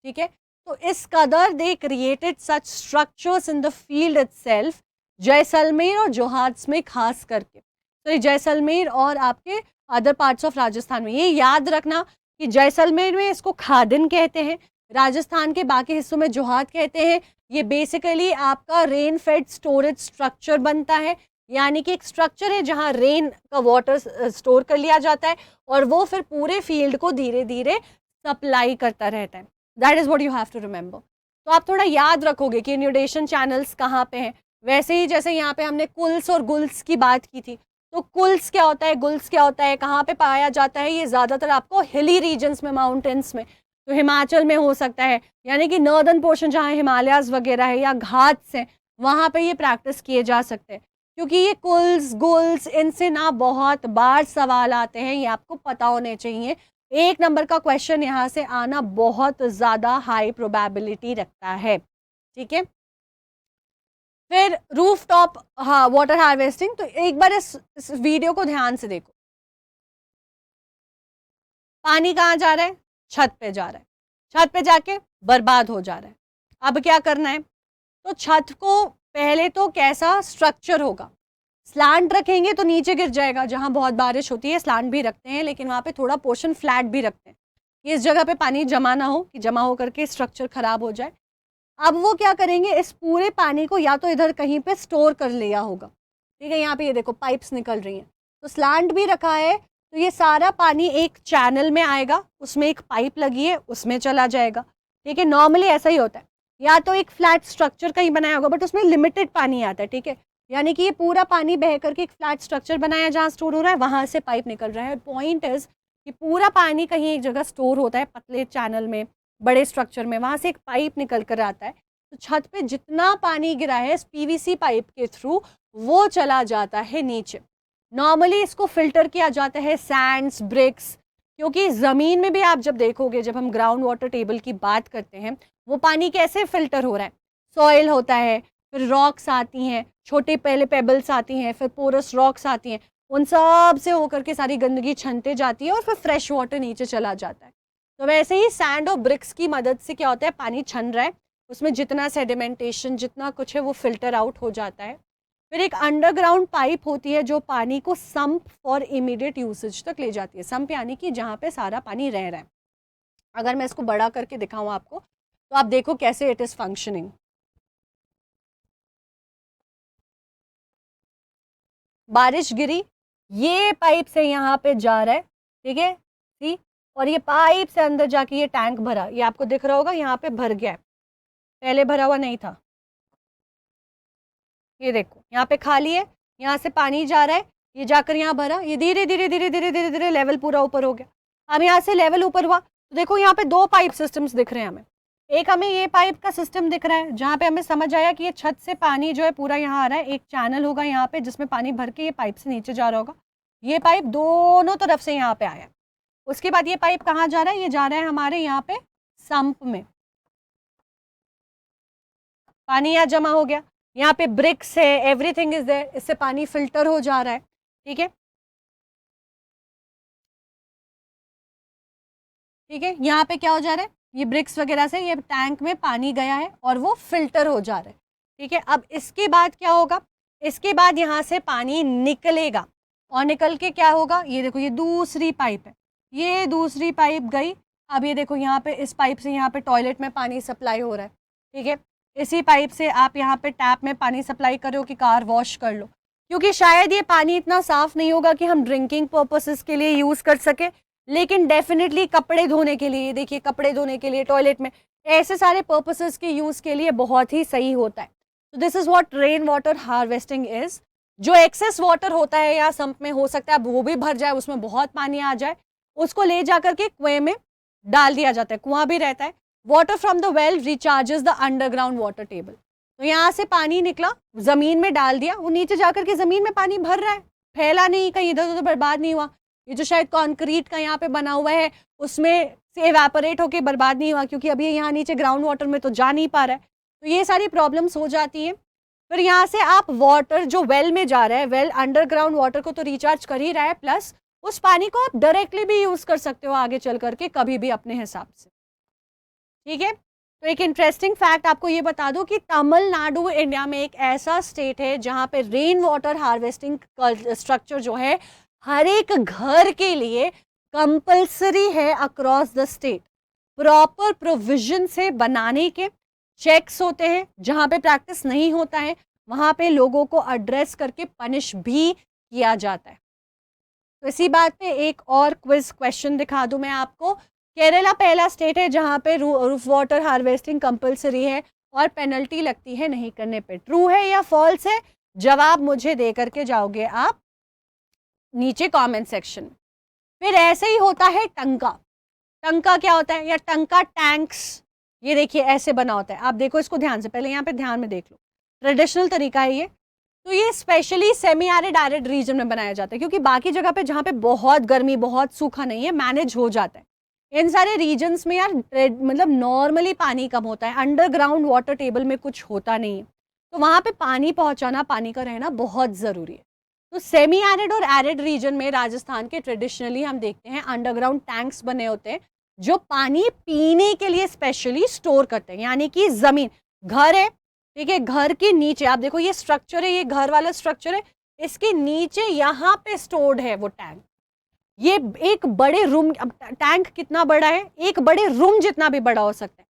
[SPEAKER 1] ठीक है। तो इस कदर they created such structures in the field itself, Jaisalmer और जोहाद्स में खास करके। तो जैसलमेर और आपके अदर पार्ट्स ऑफ राजस्थान में, ये याद रखना कि जैसलमेर में इसको खादिन कहते हैं, राजस्थान के बाकी हिस्सों में जोहाद कहते हैं। ये बेसिकली आपका रेन फेड स्टोरेज स्ट्रक्चर बनता है, यानी कि एक स्ट्रक्चर है जहां रेन का वाटर स्टोर कर लिया जाता है और वो फिर पूरे फील्ड को धीरे धीरे सप्लाई करता रहता है। That is what you have to remember. तो आप थोड़ा याद रखोगे कि इन्यूडेशन चैनल्स कहाँ पे हैं। वैसे ही जैसे यहाँ पे हमने कुल्स और गुल्स की बात की थी, तो कुल्स क्या होता है, गुल्स क्या होता है, कहाँ पे पाया जाता है, ये ज़्यादातर आपको हिली रीजन्स में, माउंटेन्स में, तो हिमाचल में हो सकता है, यानी कि नॉर्दर्न पोर्शन जहाँ हिमालयाज़ वगैरह है या घाट्स हैं, वहाँ पे ये प्रैक्टिस किए जा सकते हैं। क्योंकि ये कुल्स गुल्स इनसे ना बहुत बार सवाल आते हैं, ये आपको पता होने चाहिए। एक नंबर का क्वेश्चन यहाँ से आना बहुत ज़्यादा हाई प्रोबेबिलिटी रखता है, ठीक है। फिर रूफ टॉप वाटर हार्वेस्टिंग, तो एक बार इस वीडियो को ध्यान से देखो। पानी कहाँ जा रहा है? छत पे जा रहा है, छत पे जाके बर्बाद हो जा रहा है। अब क्या करना है? तो छत को पहले तो कैसा स्ट्रक्चर होगा, स्लांट रखेंगे तो नीचे गिर जाएगा, जहाँ बहुत बारिश होती है स्लांट भी रखते हैं, लेकिन वहाँ पे थोड़ा पोर्शन फ्लैट भी रखते हैं कि इस जगह पे पानी जमा ना हो, कि जमा हो करके स्ट्रक्चर खराब हो जाए। अब वो क्या करेंगे, इस पूरे पानी को या तो इधर कहीं पे स्टोर कर लिया होगा, ठीक है। यहाँ पे ये देखो पाइप्स निकल रही हैं, तो स्लांट भी रखा है, तो ये सारा पानी एक चैनल में आएगा, उसमें एक पाइप लगी है, उसमें चला जाएगा, ठीक है। नॉर्मली ऐसा ही होता है, या तो एक फ्लैट स्ट्रक्चर कहीं बनाया होगा बट उसमें लिमिटेड पानी आता है, ठीक है। यानी कि ये पूरा पानी बह करके एक फ्लैट स्ट्रक्चर बनाया जहाँ स्टोर हो रहा है, वहाँ से पाइप निकल रहा है। पॉइंट इज कि पूरा पानी कहीं एक जगह स्टोर होता है, पतले चैनल में, बड़े स्ट्रक्चर में, वहाँ से एक पाइप निकल कर आता है। तो छत पे जितना पानी गिरा है इस पीवीसी पाइप के थ्रू, वो चला जाता है नीचे। नॉर्मली इसको फिल्टर किया जाता है सैंड्स, ब्रिक्स, क्योंकि ज़मीन में भी आप जब देखोगे, जब हम ग्राउंड वाटर टेबल की बात करते हैं, वो पानी कैसे फिल्टर हो रहा है, सॉइल होता है, फिर रॉक्स आती हैं, छोटे पहले पेबल्स आती हैं, फिर पोरस रॉक्स आती हैं, उन सब से होकर के सारी गंदगी छनते जाती है और फिर फ्रेश वाटर नीचे चला जाता है। तो वैसे ही सैंड और ब्रिक्स की मदद से क्या होता है, पानी छन रहा है, उसमें जितना सेडिमेंटेशन जितना कुछ है वो फिल्टर आउट हो जाता है। फिर एक अंडरग्राउंड पाइप होती है जो पानी को सम्प फॉर इमीडिएट यूसेज तक ले जाती है। सम्प यानी कि जहाँ पे सारा पानी रह रहा है। अगर मैं इसको बड़ा करके दिखाऊं आपको, तो आप देखो कैसे इट इज फंक्शनिंग। बारिश गिरी, ये पाइप से यहाँ पे जा रहा है, ठीक है, सी, और ये पाइप से अंदर जाके ये टैंक भरा, ये आपको दिख रहा होगा यहाँ पे भर गया है, पहले भरा हुआ नहीं था। ये देखो यहाँ पे खाली है, यहाँ से पानी जा रहा है, ये जाकर यहाँ भरा, ये धीरे धीरे धीरे धीरे धीरे धीरे लेवल पूरा ऊपर हो गया। अब यहाँ से लेवल ऊपर हुआ तो देखो यहाँ पे दो पाइप सिस्टम्स दिख रहे हैं हमें। एक हमें ये पाइप का सिस्टम दिख रहा है जहाँ पे हमें समझ आया कि ये छत से पानी जो है पूरा यहाँ आ रहा है, एक चैनल होगा यहाँ पे जिसमें पानी भर के ये पाइप से नीचे जा रहा होगा। ये पाइप दोनों तरफ से यहाँ पे आया। उसके बाद ये पाइप कहाँ जा रहा है, ये जा रहा है हमारे यहाँ पे सम्प में, पानी यहाँ जमा हो गया, यहाँ पे ब्रिक्स है, एवरीथिंग इज देयर, इससे पानी फिल्टर हो जा रहा है, ठीक है, ठीक है। यहाँ पे क्या हो जा रहा है, ये ब्रिक्स वगैरह से ये टैंक में पानी गया है और वो फिल्टर हो जा रहा है, ठीक है। अब इसके बाद क्या होगा, इसके बाद यहाँ से पानी निकलेगा और निकल के क्या होगा, ये देखो ये दूसरी पाइप है, ये दूसरी पाइप गई। अब ये देखो यहाँ पे इस पाइप से यहाँ पे टॉयलेट में पानी सप्लाई हो रहा है, ठीक है। इसी पाइप से आप यहाँ पे टैप में पानी सप्लाई करो कि कार वॉश कर लो, क्योंकि शायद ये पानी इतना साफ नहीं होगा कि हम ड्रिंकिंग पर्पसेस के लिए यूज़ कर सके, लेकिन डेफिनेटली कपड़े धोने के लिए, देखिए कपड़े धोने के लिए, टॉयलेट में, ऐसे सारे पर्पसेस के यूज़ के लिए बहुत ही सही होता है। तो this is what rain water harvesting is. जो एक्सेस वाटर होता है या सम्प में हो सकता है वो भी भर जाए, उसमें बहुत पानी आ जाए, उसको ले जाकर के कुएं में डाल दिया जाता है, कुआं भी रहता है। Water from the well recharges the underground water table. तो यहाँ से पानी निकला, ज़मीन में डाल दिया, वो नीचे जाकर के ज़मीन में पानी भर रहा है, फैला नहीं, कहीं इधर उधर बर्बाद नहीं हुआ। ये जो शायद कंक्रीट का यहाँ पे बना हुआ है उसमें से एवेपोरेट होके बर्बाद नहीं हुआ, क्योंकि अभी यहाँ नीचे ग्राउंड वाटर में तो जा नहीं पा रहा है। तो ये सारी प्रॉब्लम्स हो जाती हैं। फिर यहाँ से आप वाटर जो वेल में जा रहा है, वेल अंडरग्राउंड वाटर को तो रिचार्ज कर ही रहा है, प्लस उस पानी को आप डायरेक्टली भी यूज़ कर सकते हो आगे चल करके कभी भी अपने हिसाब से, ठीक है। तो एक इंटरेस्टिंग फैक्ट आपको ये बता दूं कि तमिलनाडु इंडिया में एक ऐसा स्टेट है जहाँ पे रेन वाटर हार्वेस्टिंग स्ट्रक्चर जो है हर एक घर के लिए कंपलसरी है across the state. Proper provision से बनाने के चेक्स होते हैं, जहाँ पे प्रैक्टिस नहीं होता है वहाँ पे लोगों को एड्रेस करके पनिश भी किया जाता है। तो इसी बात पे एक और क्विज क्वेश्चन दिखा दूं मैं आपको। केरला पहला स्टेट है जहाँ पे रूफ वाटर हार्वेस्टिंग कंपलसरी है और पेनल्टी लगती है नहीं करने पे। ट्रू है या फॉल्स है, जवाब मुझे दे करके जाओगे आप नीचे कमेंट सेक्शन में। फिर ऐसे ही होता है टंका। टंका क्या होता है, या टंका टैंक्स, ये देखिए ऐसे बना होता है। आप देखो इसको ध्यान से, पहले यहाँ पे ध्यान में देख लो, ट्रेडिशनल तरीका है ये। तो ये specially semi arid arid region में बनाया जाता है, क्योंकि बाकी जगह पे जहाँ पे बहुत गर्मी, बहुत सूखा नहीं है, मैनेज हो जाता है। इन सारे रीजन्स में यार मतलब नॉर्मली पानी कम होता है, अंडरग्राउंड वाटर टेबल में कुछ होता नहीं है, तो वहाँ पे पानी पहुँचाना, पानी का रहना बहुत ज़रूरी है। तो सेमी एरिड और एरिड रीजन में राजस्थान के ट्रेडिशनली हम देखते हैं अंडरग्राउंड टैंक्स बने होते हैं जो पानी पीने के लिए स्पेशली स्टोर करते हैं। यानी कि ज़मीन, घर है, ठीक है, घर के नीचे आप देखो ये स्ट्रक्चर है, ये घर वाला स्ट्रक्चर है, इसके नीचे यहाँ पे स्टोर्ड है वो टैंक। ये एक बड़े रूम, अब टैंक कितना बड़ा है, एक बड़े रूम जितना भी बड़ा हो सकता है।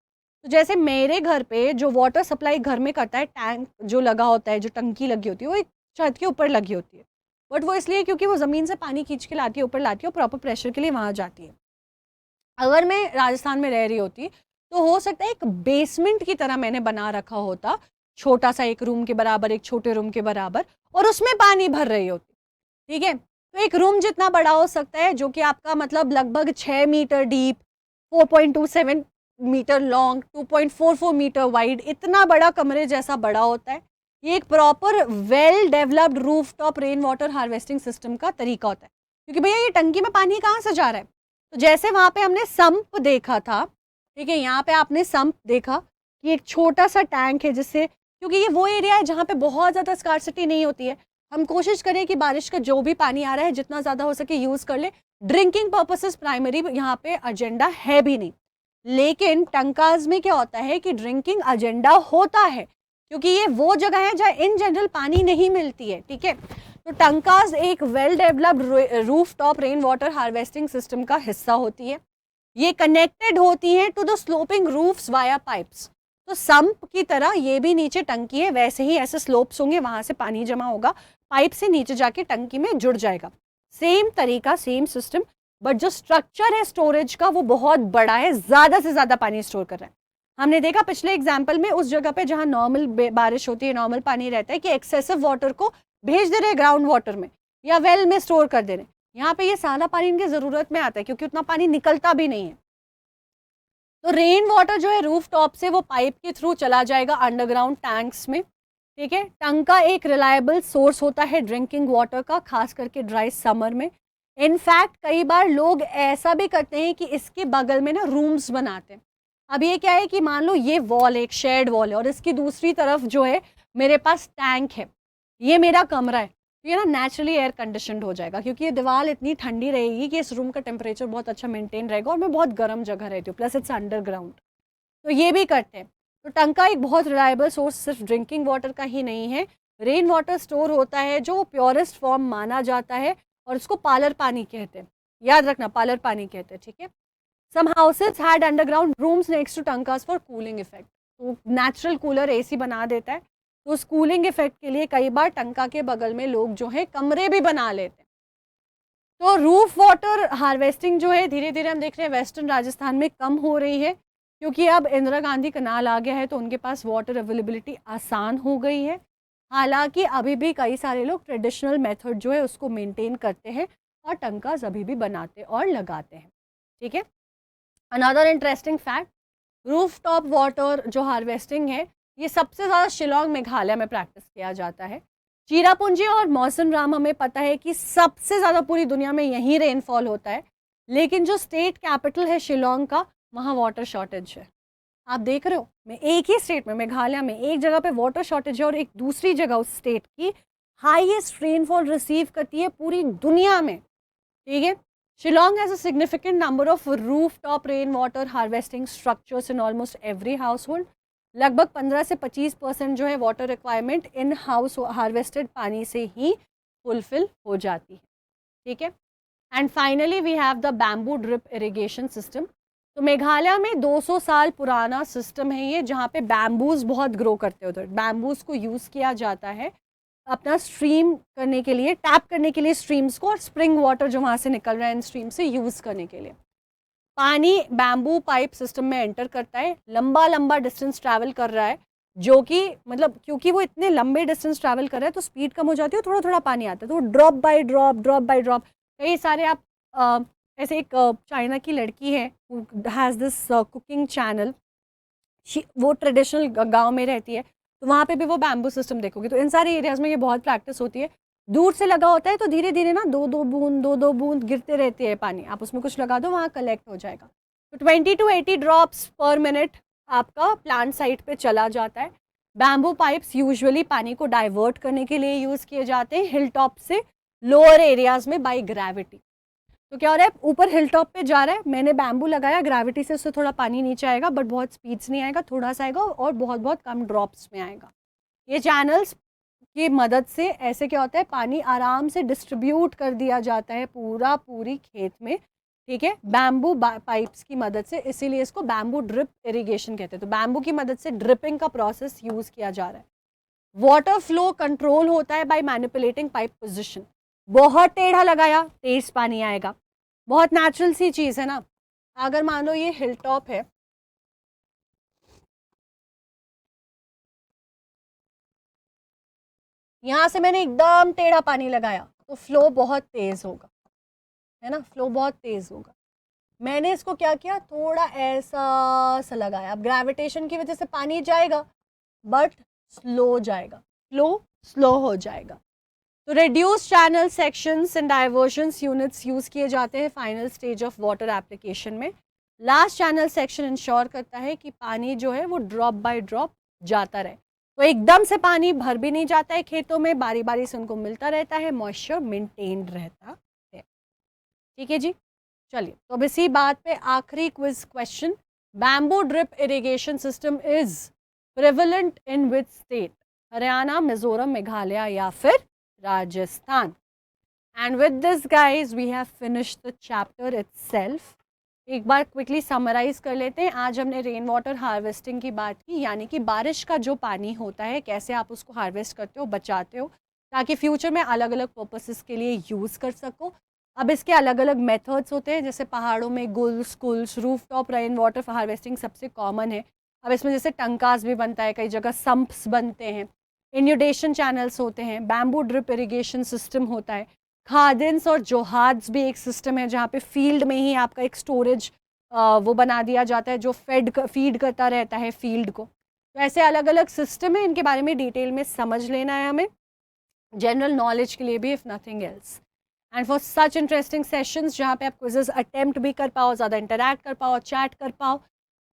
[SPEAKER 1] तो जैसे मेरे घर पे जो वाटर सप्लाई घर में करता है, टैंक जो लगा होता है, जो टंकी लगी होती है, वो एक छत के ऊपर लगी होती है, बट वो इसलिए क्योंकि वो ज़मीन से पानी खींच के लाती है, ऊपर लाती है और प्रॉपर प्रेशर के लिए वहाँ जाती है। अगर मैं राजस्थान में रह रही होती तो हो सकता है एक बेसमेंट की तरह मैंने बना रखा होता, छोटा सा एक रूम के बराबर, एक छोटे रूम के बराबर, और उसमें पानी भर रही होती, ठीक है। तो एक रूम जितना बड़ा हो सकता है, जो कि आपका मतलब लगभग 6 metre deep, 4.27 metre long, 2.44 metre wide, इतना बड़ा कमरे जैसा बड़ा होता है। ये एक proper well developed rooftop rain water harvesting system का तरीका होता है, क्योंकि भैया ये टंकी में पानी कहाँ से जा रहा है। तो जैसे वहाँ पे हमने सम्प देखा था, ठीक है, यहाँ पे आपने सम्प देखा कि एक छोटा सा टैंक है, जिससे, क्योंकि ये वो एरिया है जहाँ पे बहुत ज़्यादा स्कार्सिटी नहीं होती है, हम कोशिश करें कि बारिश का जो भी पानी आ रहा है जितना ज़्यादा हो सके यूज़ कर ले। ड्रिंकिंग पर्पसेस प्राइमरी यहाँ पे एजेंडा है भी नहीं, लेकिन टंकाज में क्या होता है कि ड्रिंकिंग एजेंडा होता है, क्योंकि ये वो जगह है जहाँ इन जनरल पानी नहीं मिलती है, ठीक है। तो टंकाज एक well developed roof top rain water harvesting system का हिस्सा होती है। ये कनेक्टेड होती हैं to the sloping roofs via pipes. तो सम्प की तरह ये भी नीचे टंकी है, वैसे ही ऐसे स्लोप्स होंगे, वहां से पानी जमा होगा, पाइप से नीचे जाके टंकी में जुड़ जाएगा। सेम तरीका, सेम सिस्टम, बट जो स्ट्रक्चर है स्टोरेज का वो बहुत बड़ा है, ज्यादा से ज्यादा पानी स्टोर कर रहा है। हमने देखा पिछले एग्जाम्पल में उस जगह पे जहां नॉर्मल बारिश होती है, नॉर्मल पानी रहता है, कि एक्सेसिव वाटर को भेज दे रहे ग्राउंड वाटर में या वेल में स्टोर कर दे रहे। यहाँ पे ये सारा पानी इनकी जरूरत में आता है क्योंकि उतना पानी निकलता भी नहीं है। तो रेन वाटर जो है रूफ टॉप से वो पाइप के थ्रू चला जाएगा अंडरग्राउंड टैंक्स में, ठीक है। टंक का एक रिलायबल सोर्स होता है ड्रिंकिंग वाटर का, खास करके ड्राई समर में। इनफैक्ट कई बार लोग ऐसा भी करते हैं कि इसके बगल में ना रूम्स बनाते हैं। अब ये क्या है कि मान लो ये वॉल, एक शेड वॉल है और इसकी दूसरी तरफ जो है मेरे पास टैंक है, ये मेरा कमरा है, तो ये ना नेचुरली एयर कंडीशनड हो जाएगा क्योंकि ये दीवार इतनी ठंडी रहेगी कि इस रूम का टेम्परेचर बहुत अच्छा मेंटेन रहेगा और मैं बहुत गर्म जगह रहती हूँ, प्लस इट्स अंडरग्राउंड। तो ये भी करते हैं। तो टंका एक बहुत रिलायबल सोर्स सिर्फ ड्रिंकिंग वाटर का ही नहीं है, रेन वाटर स्टोर होता है जो प्योरेस्ट फॉर्म माना जाता है और उसको पालर पानी कहते हैं, याद रखना पालर पानी कहते हैं, ठीक है। Some houses had underground rooms next to tankas for cooling effect. तो नेचुरल कूलर एसी बना देता है, तो उस कूलिंग इफेक्ट के लिए कई बार टंका के बगल में लोग जो है कमरे भी बना लेते हैं। तो रूफ वाटर हार्वेस्टिंग जो है धीरे धीरे हम देख रहे हैं वेस्टर्न राजस्थान में कम हो रही है क्योंकि अब इंदिरा गांधी कनाल आ गया है, तो उनके पास वाटर अवेलेबिलिटी आसान हो गई है। हालांकि अभी भी कई सारे लोग ट्रेडिशनल मेथड जो है उसको मेंटेन करते हैं और टंकास अभी भी बनाते और लगाते हैं, ठीक है। Another interesting fact, roof top water जो हार्वेस्टिंग है ये सबसे ज़्यादा शिलोंग मेघालय में प्रैक्टिस किया जाता है। चीरापूंजी और मौसम राम हमें पता है कि सबसे ज़्यादा पूरी दुनिया में यहीं रेनफॉल होता है, लेकिन जो स्टेट कैपिटल है शिलोंग का, वहाँ वाटर शॉर्टेज है। आप देख रहे हो, मैं एक ही स्टेट में, मेघालय में, एक जगह पे वाटर शॉर्टेज है और एक दूसरी जगह उस स्टेट की हाईएस्ट रेनफॉल रिसीव करती है पूरी दुनिया में, ठीक है। Shillong has a significant number of rooftop rainwater harvesting structures in almost every household. लगभग 15 से 25% जो है water requirement in house harvested पानी से ही फुलफिल हो जाती है, ठीक है। And finally we have the bamboo drip irrigation system. तो मेघालय में 200 साल पुराना सिस्टम है ये, जहाँ पे बैम्बूज बहुत ग्रो करते हैं उधर। बैम्बूज को यूज़ किया जाता है अपना स्ट्रीम करने के लिए, टैप करने के लिए स्ट्रीम्स को, और स्प्रिंग वाटर जो वहाँ से निकल रहा है इन स्ट्रीम से यूज़ करने के लिए। पानी बैम्बू पाइप सिस्टम में एंटर करता है, लंबा लंबा डिस्टेंस ट्रैवल कर रहा है, जो कि मतलब क्योंकि वो इतने लंबे डिस्टेंस ट्रैवल कर रहा है तो स्पीड कम हो जाती है, थोड़ा थोड़ा पानी आता है, तो drop by drop, drop by drop. कई सारे आप ऐसे एक चाइना की लड़की है, हैज़ दिस कुकिंग चैनल, वो ट्रेडिशनल गांव में रहती है, तो वहाँ पे भी वो बैम्बू सिस्टम देखोगे। तो इन सारे एरियाज में ये बहुत प्रैक्टिस होती है। दूर से लगा होता है तो धीरे धीरे ना दो दो बूंद गिरते रहते हैं पानी, आप उसमें कुछ लगा दो वहाँ कलेक्ट हो जाएगा। तो 20 to 80 ड्रॉप्स पर मिनट आपका प्लांट साइट पे चला जाता है। बैम्बू पाइप्स यूजुअली पानी को डाइवर्ट करने के लिए यूज़ किए जाते हैं हिल टॉप से लोअर एरियाज में बाई ग्रेविटी। तो क्या हो रहा है, ऊपर हिल टॉप पे जा रहा है, मैंने बैम्बू लगाया, ग्रेविटी से उससे थोड़ा पानी नीचे आएगा, बट बहुत स्पीड से नहीं आएगा, थोड़ा सा आएगा और बहुत बहुत कम ड्रॉप्स में आएगा। ये चैनल्स की मदद से ऐसे क्या होता है, पानी आराम से डिस्ट्रीब्यूट कर दिया जाता है पूरी खेत में, ठीक है, बैम्बू पाइप्स की मदद से। इसीलिए इसको बैम्बू ड्रिप इरिगेशन कहते हैं। तो बैम्बू की मदद से ड्रिपिंग का प्रोसेस यूज़ किया जा रहा है। वाटर फ्लो कंट्रोल होता है बाय मैनिपुलेटिंग पाइप पोजिशन। बहुत टेढ़ा लगाया, तेज पानी आएगा, बहुत नेचुरल सी चीज़ है ना। अगर मान लो ये हिल टॉप है, यहाँ से मैंने एकदम टेढ़ा पानी लगाया तो फ्लो बहुत तेज़ होगा, है ना, फ्लो बहुत तेज़ होगा। मैंने इसको क्या किया, थोड़ा ऐसा सा लगाया। अब ग्रेविटेशन की वजह से पानी जाएगा बट स्लो जाएगा, फ्लो स्लो हो जाएगा। तो reduce channel sections and divergence units use किए जाते हैं final stage of water application में। लास्ट चैनल सेक्शन इंश्योर करता है कि पानी जो है वो ड्रॉप बाय ड्रॉप जाता रहे। तो एकदम से पानी भर भी नहीं जाता है खेतों में, बारी बारी से उनको मिलता रहता है, मॉइस्चर मेंटेन्ड रहता है, ठीक है जी। चलिए, तो अब इसी बात पे आखिरी quiz question, bamboo drip irrigation system is prevalent in which state? Haryana, Mizoram, Meghalaya या फिर Rajasthan? And with this guys we have finished the chapter itself. एक बार क्विकली समराइज कर लेते हैं. आज हमने रेन वाटर हार्वेस्टिंग की बात की, यानी कि बारिश का जो पानी होता है कैसे आप उसको हार्वेस्ट करते हो, बचाते हो, ताकि फ्यूचर में अलग अलग पर्पसेस के लिए यूज़ कर सको. अब इसके अलग अलग मेथड्स होते हैं, जैसे पहाड़ों में guls, kuls, roof top rain water harvesting सबसे कॉमन है. अब इसमें जैसे टंकास भी बनता है, कई जगह सम्प्स बनते हैं, इन्यूडेशन चैनल्स होते हैं, बैम्बू ड्रिप इरिगेशन सिस्टम होता है, खादिन्स और जोहाद्स भी एक सिस्टम है जहाँ पे फील्ड में ही आपका एक स्टोरेज वो बना दिया जाता है जो फीड करता रहता है फील्ड को. तो ऐसे अलग अलग सिस्टम है, इनके बारे में डिटेल में समझ लेना है हमें, जनरल नॉलेज के लिए भी, if nothing else. And for such interesting sessions जहाँ पे आप क्विजेस अटेम्प्ट भी कर पाओ, ज़्यादा इंटरैक्ट कर पाओ, चैट कर पाओ,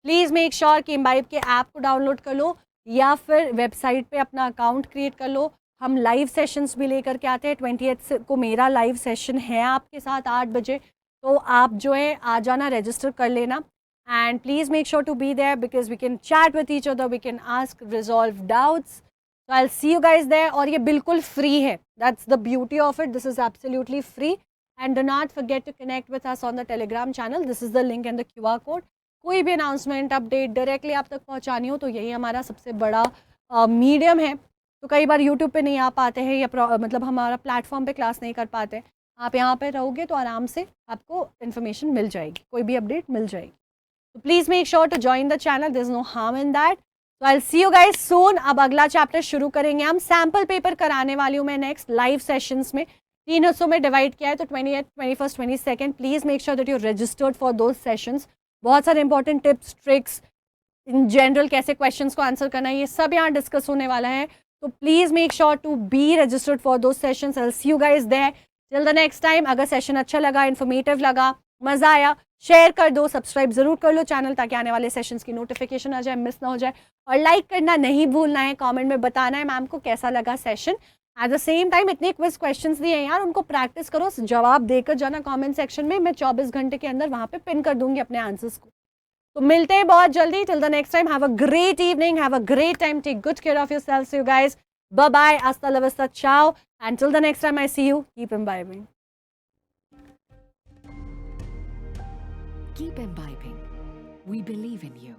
[SPEAKER 1] प्लीज़ मेक श्योर कि इम्बाइब के ऐप को डाउनलोड कर लो या फिर वेबसाइट पे अपना अकाउंट क्रिएट कर लो. हम लाइव सेशंस भी लेकर के आते हैं. 28 को मेरा लाइव सेशन है आपके साथ 8 बजे, तो आप जो है आ जाना, रजिस्टर कर लेना. And please make sure to be there because we can chat with each other, we can ask, resolve doubts. So I'll see you guys there. और ये बिल्कुल फ्री है. That's the beauty of it. This is absolutely free. And do not forget to connect with us on the Telegram channel. This is the link and the QR code. कोई भी announcement, update directly आप तक पहुंचानी हो तो यही हमारा सबसे बड़ा मीडियम है. तो कई बार यूट्यूब पे नहीं आ पाते हैं या मतलब हमारा प्लेटफॉर्म पे क्लास नहीं कर पाते, आप यहाँ पे रहोगे तो आराम से आपको इन्फॉर्मेशन मिल जाएगी, कोई भी अपडेट मिल जाएगी. तो please make sure to join the channel. There is no harm in that. तो I will see you guys soon. अब अगला चैप्टर शुरू करेंगे हम. सैम्पल पेपर कराने वाली हूँ मैं नेक्स्ट लाइव सेशंस में. 3 हिस्सों में डिवाइड किया है, तो 28, 21, 22. Please make sure that you registered for those sessions. बहुत सारे important tips, tricks, in general कैसे क्वेश्चंस को आंसर करना है, ये सब यहाँ डिस्कस होने वाला है. तो please make sure to be registered for those sessions. I will see you guys there. Till the next time. अगर सेशन अच्छा लगा, इन्फॉर्मेटिव लगा, मज़ा आया, शेयर कर दो, सब्सक्राइब ज़रूर कर लो चैनल, ताकि आने वाले सेशंस की नोटिफिकेशन आ जाए, मिस ना हो जाए. और लाइक करना नहीं भूलना है, कमेंट में बताना है मैम को कैसा लगा session. At the same time इतने क्विज क्वेश्चंस दिए हैं यार, उनको प्रैक्टिस करो, जवाब देकर जाना कमेंट सेक्शन में. मैं 24 घंटे के अंदर वहाँ पे पिन कर दूंगी अपने आंसर्स को. तो मिलते हैं बहुत जल्दी. Till the next time, have a great evening, have a great time, take good care of yourselves you guys. Bye bye, hasta la vista, ciao, and till the next time I see you, keep imbibing.
[SPEAKER 2] Keep imbibing. We believe in you.